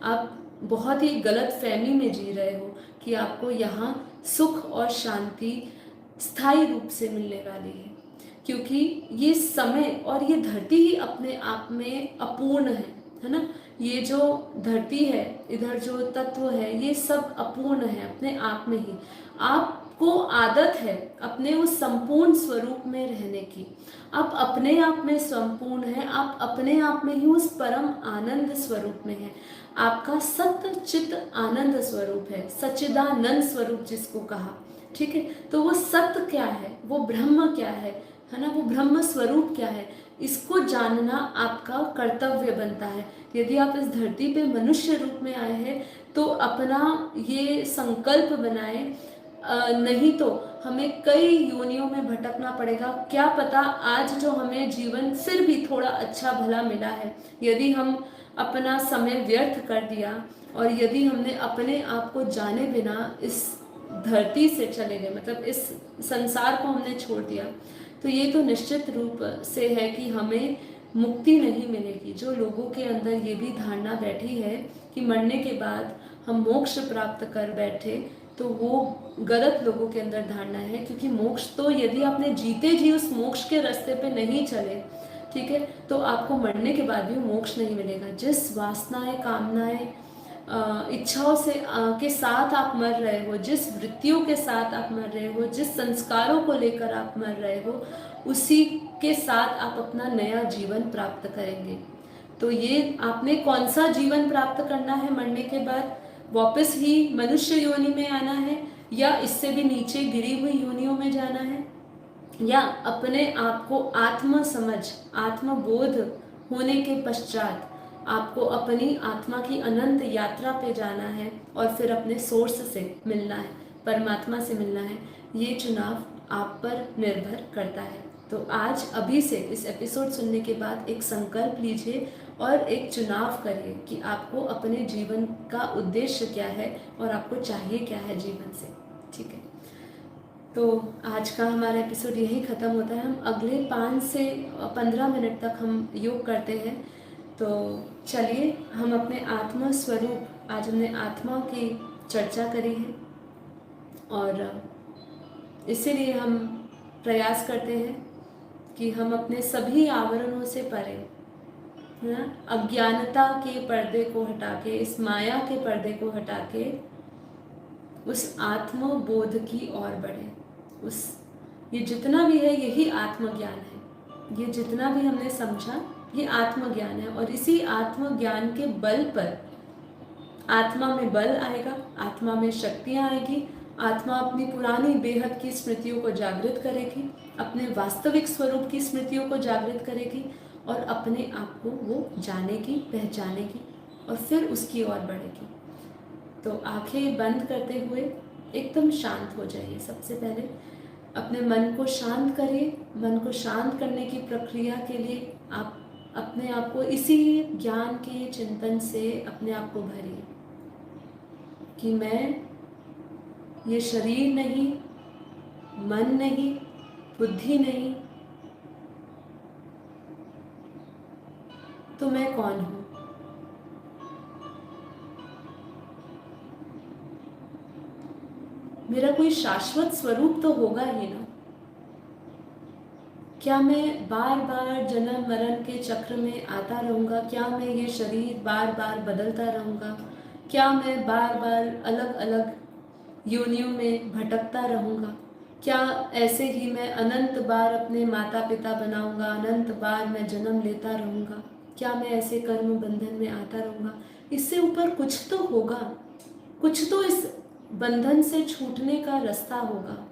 आप बहुत ही गलत फहमी में जी रहे हो कि आपको यहाँ सुख और शांति स्थायी रूप से मिलने वाली है, क्योंकि ये समय और ये धरती ही अपने आप में अपूर्ण है ना। ये जो धरती है, इधर जो तत्व है, ये सब अपूर्ण है अपने आप में ही। आपको आदत है अपने उस संपूर्ण स्वरूप में रहने की। आप अपने आप में संपूर्ण है, आप अपने आप में ही उस परम आनंद स्वरूप में है। आपका सत्य चित आनंद स्वरूप है, सच्चिदानंद स्वरूप जिसको कहा। ठीक है, तो वो सत्य क्या है, वो ब्रह्म क्या है ना, वो ब्रह्म स्वरूप क्या है, इसको जानना आपका कर्तव्य बनता है। यदि आप इस धरती पे मनुष्य रूप में आए हैं तो अपना ये संकल्प बनाए, नहीं तो हमें कई योनियों में भटकना पड़ेगा। क्या पता आज जो हमें जीवन फिर भी थोड़ा अच्छा भला मिला है, यदि हम अपना समय व्यर्थ कर दिया और यदि हमने अपने आप को जाने बिना इस धरती से चले गए, मतलब इस संसार को हमने छोड़ दिया, तो ये तो निश्चित रूप से है कि हमें मुक्ति नहीं मिलेगी। जो लोगों के अंदर ये भी धारणा बैठी है कि मरने के बाद हम मोक्ष प्राप्त कर बैठे, तो वो गलत लोगों के अंदर धारणा है। क्योंकि मोक्ष तो यदि आपने जीते जी उस मोक्ष के रास्ते पे नहीं चले, ठीक है, तो आपको मरने के बाद भी मोक्ष नहीं मिलेगा। जिस वासनाएं, कामनाएं, इच्छाओं से के साथ आप मर रहे हो, जिस वृत्तियों के साथ आप मर रहे हो, जिस संस्कारों को लेकर आप मर रहे हो, उसी के साथ आप अपना नया जीवन प्राप्त करेंगे। तो ये आपने कौन सा जीवन प्राप्त करना है मरने के बाद? वापस ही मनुष्य योनि में आना है, या इससे भी नीचे गिरी हुई योनियों में जाना है, या अपने आप को आत्म समझ, आत्मबोध होने के पश्चात आपको अपनी आत्मा की अनंत यात्रा पे जाना है और फिर अपने सोर्स से मिलना है, परमात्मा से मिलना है। ये चुनाव आप पर निर्भर करता है। तो आज अभी से इस एपिसोड सुनने के बाद एक संकल्प लीजिए और एक चुनाव करिए कि आपको अपने जीवन का उद्देश्य क्या है और आपको चाहिए क्या है जीवन से। ठीक है, तो आज का हमारा एपिसोड यही ख़त्म होता है। हम अगले 5 से 15 मिनट तक हम योग करते हैं। तो चलिए, हम अपने आत्मा स्वरूप, आज हमने आत्मा की चर्चा करी है और इसीलिए हम प्रयास करते हैं कि हम अपने सभी आवरणों से परे, है ना, अज्ञानता के पर्दे को हटा के, इस माया के पर्दे को हटा के उस आत्मबोध की ओर बढ़े। उस ये जितना भी है यही आत्मज्ञान है। ये जितना भी हमने समझा ये आत्मज्ञान है, और इसी आत्मज्ञान के बल पर आत्मा में बल आएगा, आत्मा में शक्तियाँ आएगी, आत्मा अपनी पुरानी बेहद की स्मृतियों को जागृत करेगी, अपने वास्तविक स्वरूप की स्मृतियों को जागृत करेगी और अपने आप को वो जानेगी, पहचानेगी और फिर उसकी ओर बढ़ेगी। तो आंखें बंद करते हुए एकदम शांत हो जाइए। सबसे पहले अपने मन को शांत करिए। मन को शांत करने की प्रक्रिया के लिए आप अपने आप को इसी ज्ञान के चिंतन से अपने आप को भरिए कि मैं ये शरीर नहीं, मन नहीं, बुद्धि नहीं, तो मैं कौन हूं? मेरा कोई शाश्वत स्वरूप तो होगा ही ना। क्या मैं बार बार जन्म मरण के चक्र में आता रहूँगा? क्या मैं ये शरीर बार बार बदलता रहूँगा? क्या मैं बार बार अलग अलग योनियों में भटकता रहूँगा? क्या ऐसे ही मैं अनंत बार अपने माता पिता बनाऊँगा, अनंत बार मैं जन्म लेता रहूँगा? क्या मैं ऐसे कर्म बंधन में आता रहूँगा? इससे ऊपर कुछ तो होगा, कुछ तो इस बंधन से छूटने का रास्ता होगा।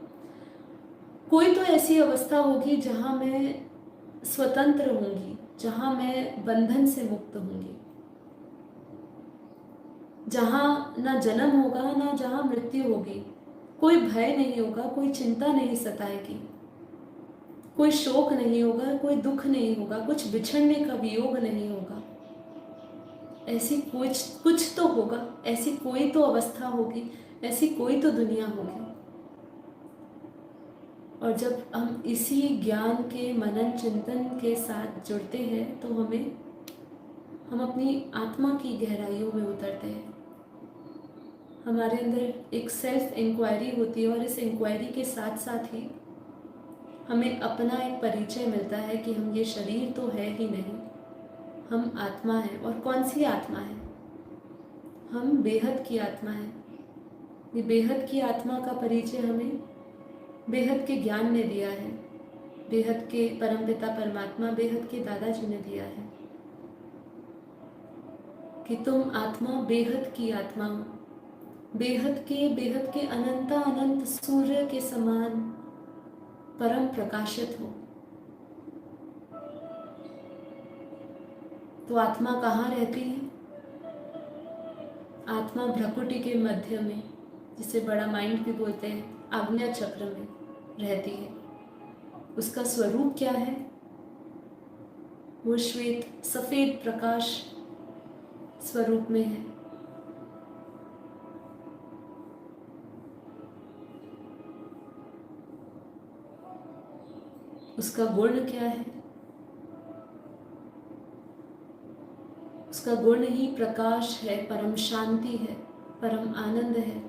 कोई तो ऐसी अवस्था होगी जहाँ मैं स्वतंत्र होंगी, जहाँ मैं बंधन से मुक्त होंगी, जहाँ ना जन्म होगा ना जहाँ मृत्यु होगी। कोई भय नहीं होगा, कोई चिंता नहीं सताएगी, कोई शोक नहीं होगा, कोई दुख नहीं होगा, कुछ बिछड़ने का वियोग नहीं होगा। ऐसी कुछ तो होगा, ऐसी कोई तो अवस्था होगी, ऐसी कोई तो दुनिया होगी। और जब हम इसी ज्ञान के मनन चिंतन के साथ जुड़ते हैं तो हम अपनी आत्मा की गहराइयों में उतरते हैं। हमारे अंदर एक सेल्फ इंक्वायरी होती है और इस इंक्वायरी के साथ साथ ही हमें अपना एक परिचय मिलता है कि हम ये शरीर तो है ही नहीं, हम आत्मा हैं। और कौन सी आत्मा है? हम बेहद की आत्मा है। ये बेहद की आत्मा का परिचय हमें बेहद के ज्ञान ने दिया है, बेहद के परमपिता परमात्मा, बेहद के दादाजी ने दिया है कि तुम आत्मा बेहद की आत्मा हो, बेहद के अनंत अनंत सूर्य के समान परम प्रकाशित हो। तो आत्मा कहाँ रहती है? आत्मा भ्रकुटी के मध्य में, जिसे बड़ा माइंड भी बोलते हैं, आज्ञा चक्र में रहती है। उसका स्वरूप क्या है? वो श्वेत सफेद प्रकाश स्वरूप में है। उसका गुण क्या है? उसका गुण ही प्रकाश है, परम शांति है, परम आनंद है,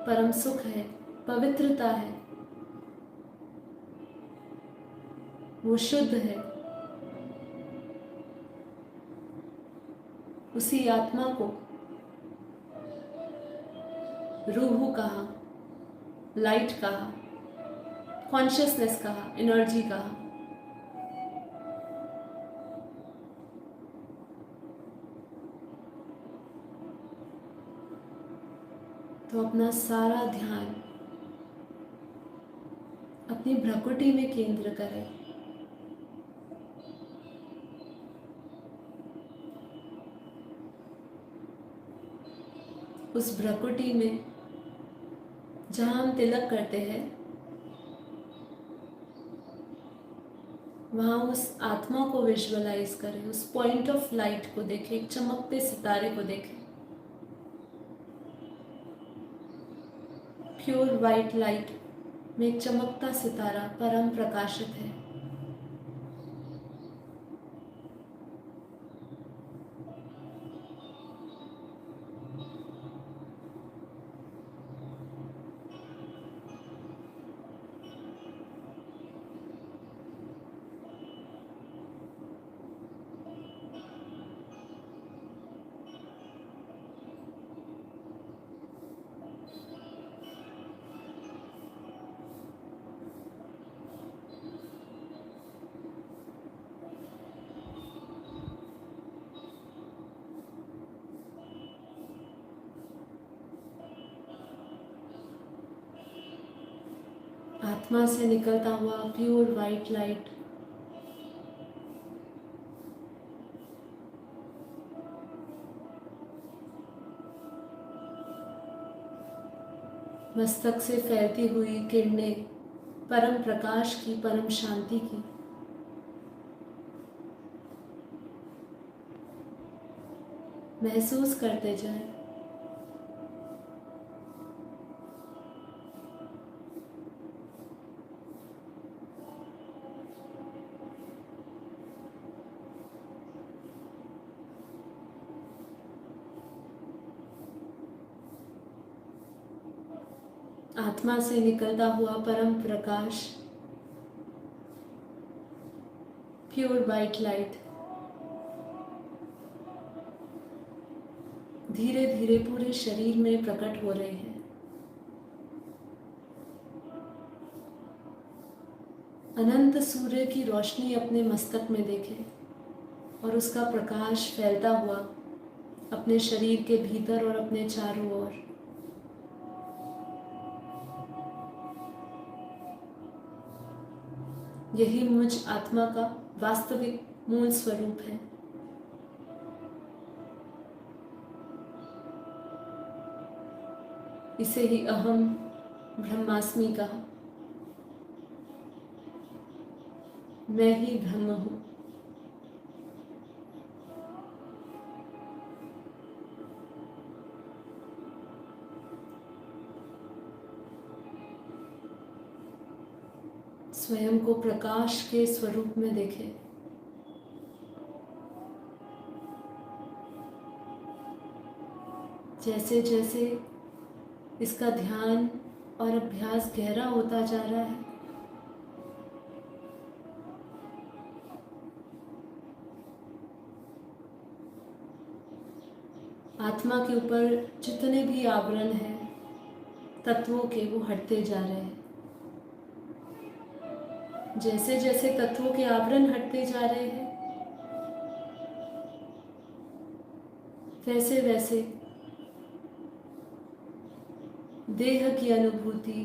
परम सुख है, पवित्रता है। वो शुद्ध है। उसी आत्मा को रूह कहा, लाइट कहा, कॉन्शियसनेस कहा, एनर्जी कहा। तो अपना सारा ध्यान अपनी भ्रकुटी में केंद्र करें। उस भ्रकुटी में जहाँ हम तिलक करते हैं, वहाँ उस आत्मा को विजुअलाइज करें, उस पॉइंट ऑफ लाइट को देखें, एक चमकते सितारे को देखें। प्योर वाइट लाइट में एक चमकता सितारा परम प्रकाशित है। आत्मा से निकलता हुआ प्योर वाइट लाइट मस्तक से फैलती हुई किरणें परम प्रकाश की, परम शांति की। महसूस करते जाएं। आत्मा से निकलता हुआ परम प्रकाश, प्योर वाइट लाइट धीरे धीरे पूरे शरीर में प्रकट हो रहे हैं। अनंत सूर्य की रोशनी अपने मस्तक में देखें और उसका प्रकाश फैलता हुआ अपने शरीर के भीतर और अपने चारों ओर। यही मुझ आत्मा का वास्तविक मूल स्वरूप है। इसे ही अहम ब्रह्मास्मि कहा। मैं ही ब्रह्म हूँ। स्वयं को प्रकाश के स्वरूप में देखें। जैसे जैसे इसका ध्यान और अभ्यास गहरा होता जा रहा है, आत्मा के ऊपर जितने भी आवरण हैं तत्वों के, वो हटते जा रहे हैं। जैसे जैसे तत्वों के आवरण हटते जा रहे हैं, वैसे वैसे देह की अनुभूति,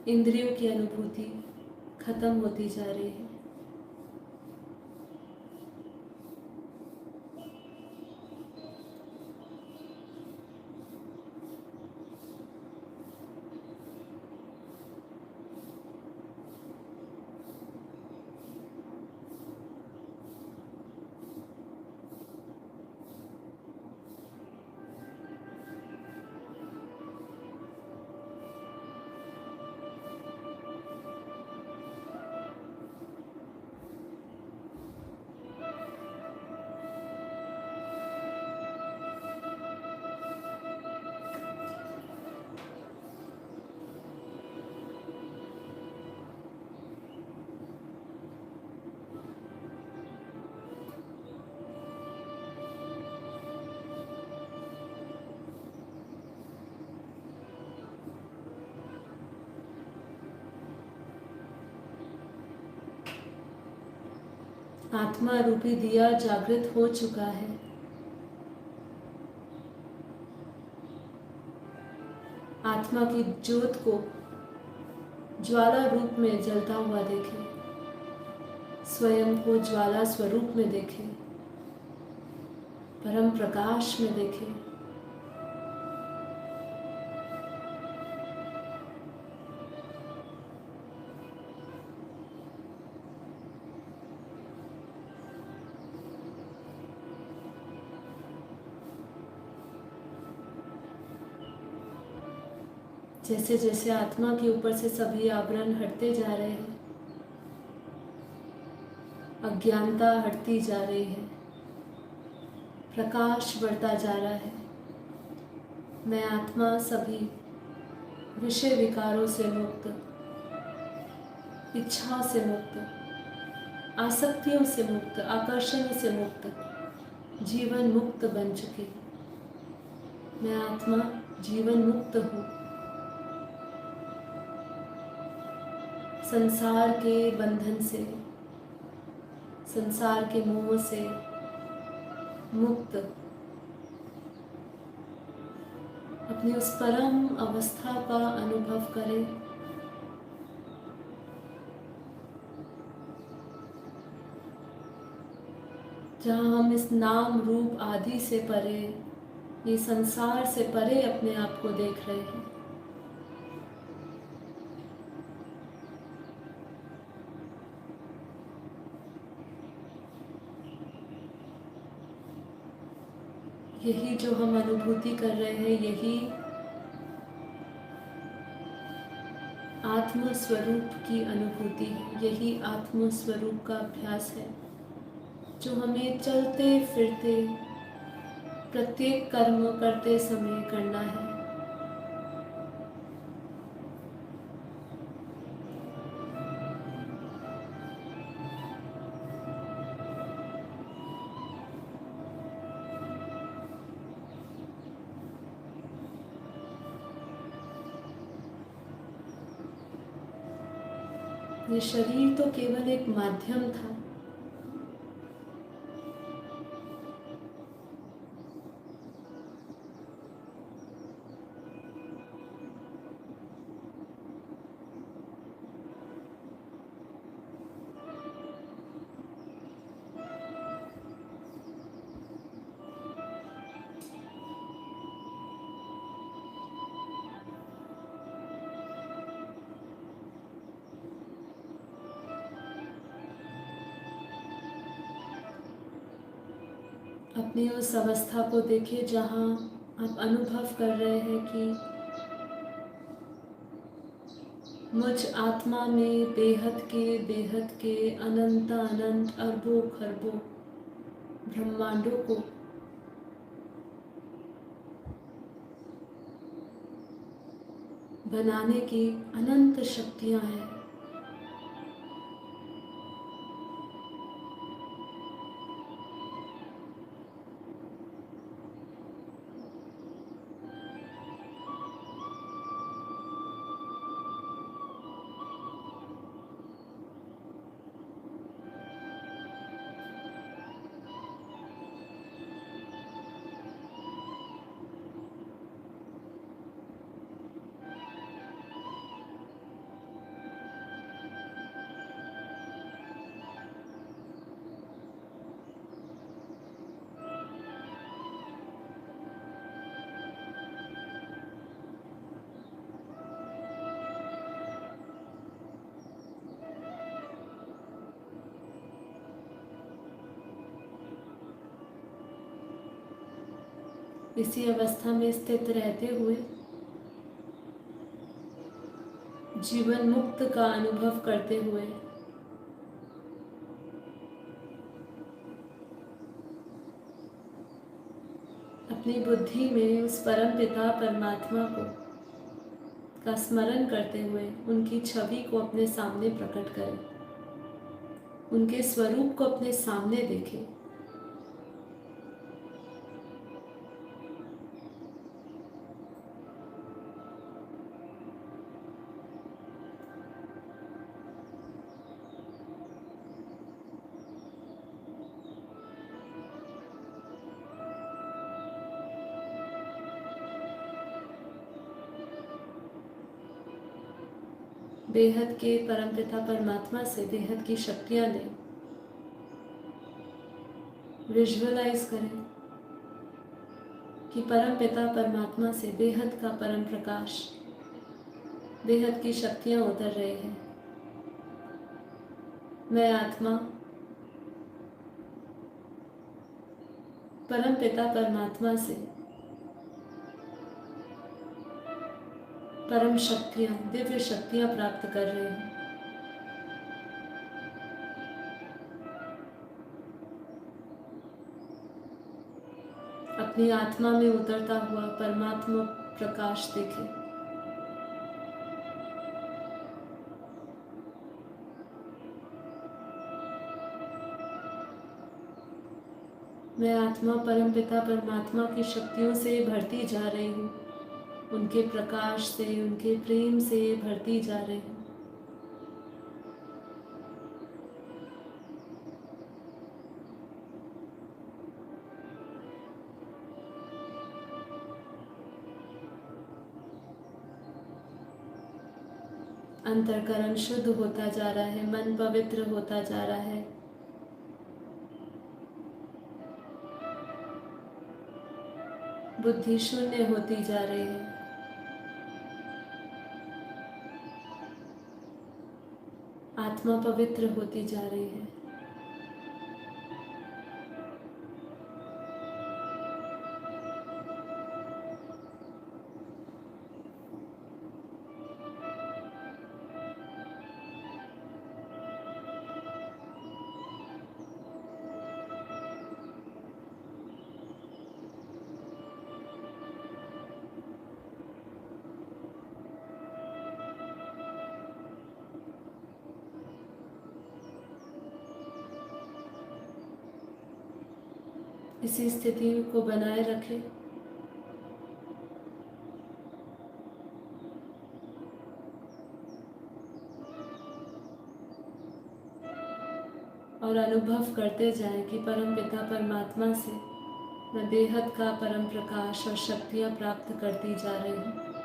इंद्रियों की अनुभूति खत्म होती जा रही है। आत्मा रूपी दिया जागृत हो चुका है। आत्मा की ज्योत को ज्वाला रूप में जलता हुआ देखें। स्वयं को ज्वाला स्वरूप में देखें, परम प्रकाश में देखें। जैसे जैसे आत्मा के ऊपर से सभी आवरण हटते जा रहे हैं, अज्ञानता हटती जा रही है, प्रकाश बढ़ता जा रहा है। मैं आत्मा सभी विषय विकारों से मुक्त, इच्छाओं से मुक्त, आसक्तियों से मुक्त, आकर्षण से मुक्त, जीवन मुक्त बन चुकी। मैं आत्मा जीवन मुक्त हूँ। संसार के बंधन से, संसार के मोह से मुक्त, अपनी उस परम अवस्था का अनुभव करें जहाँ हम इस नाम रूप आदि से परे, ये संसार से परे अपने आप को देख रहे हैं। यही जो हम अनुभूति कर रहे हैं, यही आत्म स्वरूप की अनुभूति है, यही आत्म स्वरूप का अभ्यास है जो हमें चलते फिरते प्रत्येक कर्म करते समय करना है। ये शरीर तो केवल एक माध्यम था, अपनी उस अवस्था को देखिए जहाँ आप अनुभव कर रहे हैं कि मुझ आत्मा में बेहद के अनंत अनंत अरबों खरबों ब्रह्मांडों को बनाने की अनंत शक्तियाँ हैं। इसी अवस्था में स्थित रहते हुए जीवन मुक्त का अनुभव करते हुए अपनी बुद्धि में उस परम पिता परमात्मा को का स्मरण करते हुए उनकी छवि को अपने सामने प्रकट करें, उनके स्वरूप को अपने सामने देखें। बेहद के परमपिता परमात्मा से बेहद की शक्तियां लें। विजुअलाइज करें कि परमपिता परमात्मा से बेहद का परम प्रकाश, बेहद की शक्तियां उतर रही हैं। मैं आत्मा परमपिता परमात्मा से परम शक्तियां, दिव्य शक्तियां प्राप्त कर रहे हैं। अपनी आत्मा में उतरता हुआ परमात्मा प्रकाश देखें। मैं आत्मा परमपिता परमात्मा की शक्तियों से भरती जा रही हूँ, उनके प्रकाश से, उनके प्रेम से भरती जा रही हूँ। अंतर्करण शुद्ध होता जा रहा है, मन पवित्र होता जा रहा है। बुद्धि शून्य होती जा रही है। आत्मा पवित्र होती जा रही है। इसी स्थिति को बनाए रखें। और अनुभव करते जाएं कि परम पिता परमात्मा से मैं बेहद का परम प्रकाश और शक्तियाँ प्राप्त करती जा रही हूँ।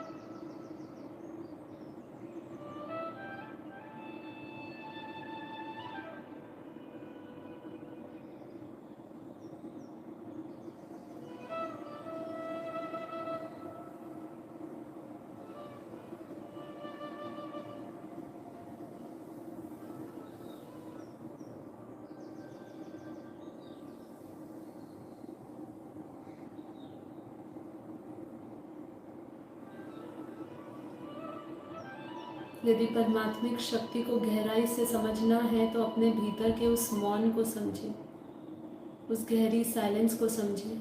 यदि परमात्मिक शक्ति को गहराई से समझना है तो अपने भीतर के उस मौन को समझिए, उस गहरी साइलेंस को समझिए।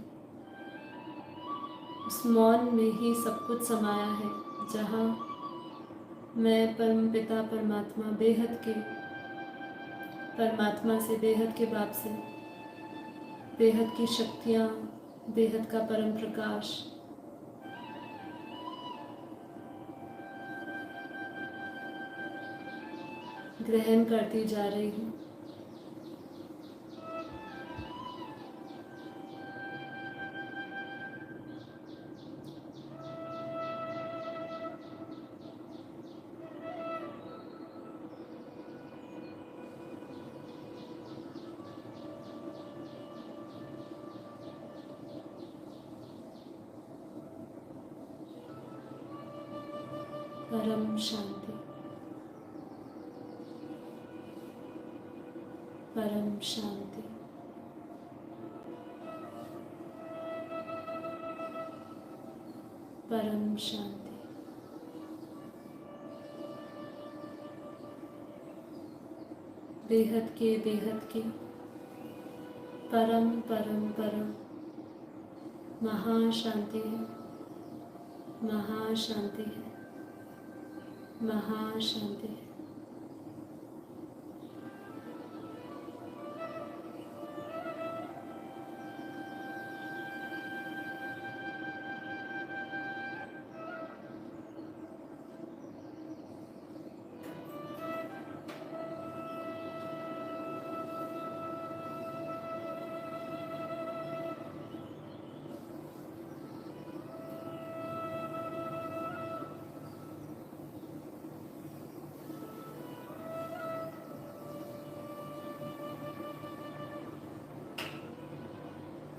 उस मौन में ही सब कुछ समाया है, जहाँ मैं परम पिता परमात्मा बेहद के परमात्मा से, बेहद के बाप से, बेहद की शक्तियाँ, बेहद का परम प्रकाश ग्रहण करती जा रही हूँ। परम शांति, परम शांति, परम शांति। बेहद के परम परम परम महाशांति है, महाशांति है, महाशांति है।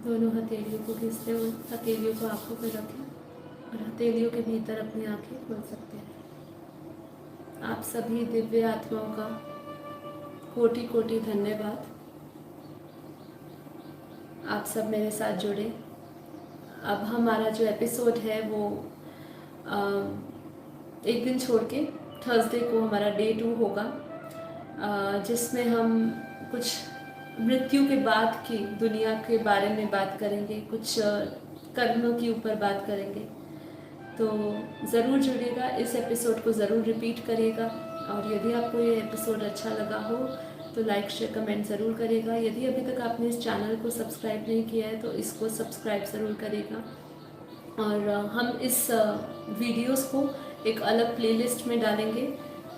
दोनों हथेलियों को घिसते हुए हथेलियों को आंखों पर रखें और हथेलियों के भीतर अपनी आंखें खोल सकते हैं। आप सभी दिव्य आत्माओं का कोटि कोटि धन्यवाद। आप सब मेरे साथ जुड़े। अब हमारा जो एपिसोड है वो एक दिन छोड़ के थर्सडे को हमारा डे 2 होगा, जिसमें हम कुछ मृत्यु के बाद की दुनिया के बारे में बात करेंगे, कुछ कर्मों के ऊपर बात करेंगे। तो ज़रूर जुड़िएगा, इस एपिसोड को ज़रूर रिपीट करिएगा। और यदि आपको ये एपिसोड अच्छा लगा हो तो लाइक शेयर कमेंट ज़रूर करिएगा। यदि अभी तक आपने इस चैनल को सब्सक्राइब नहीं किया है तो इसको सब्सक्राइब ज़रूर करिएगा। और हम इस वीडियोस को एक अलग प्लेलिस्ट में डालेंगे,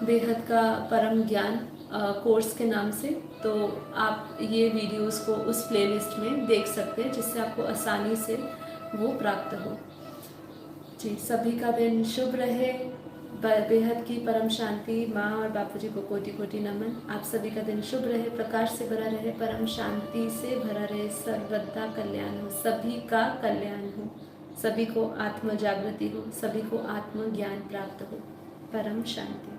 बेहद का परम ज्ञान कोर्स के नाम से। तो आप ये वीडियोस को उस प्लेलिस्ट में देख सकते हैं, जिससे आपको आसानी से वो प्राप्त हो। जी, सभी का दिन शुभ रहे। बेहद की परम शांति माँ और बापूजी को कोटि कोटि नमन। आप सभी का दिन शुभ रहे, प्रकाश से भरा रहे, परम शांति से भरा रहे, सर्वदा कल्याण हो, सभी का कल्याण हो, सभी को आत्म जागृति हो, सभी को आत्म ज्ञान प्राप्त हो। परम शांति।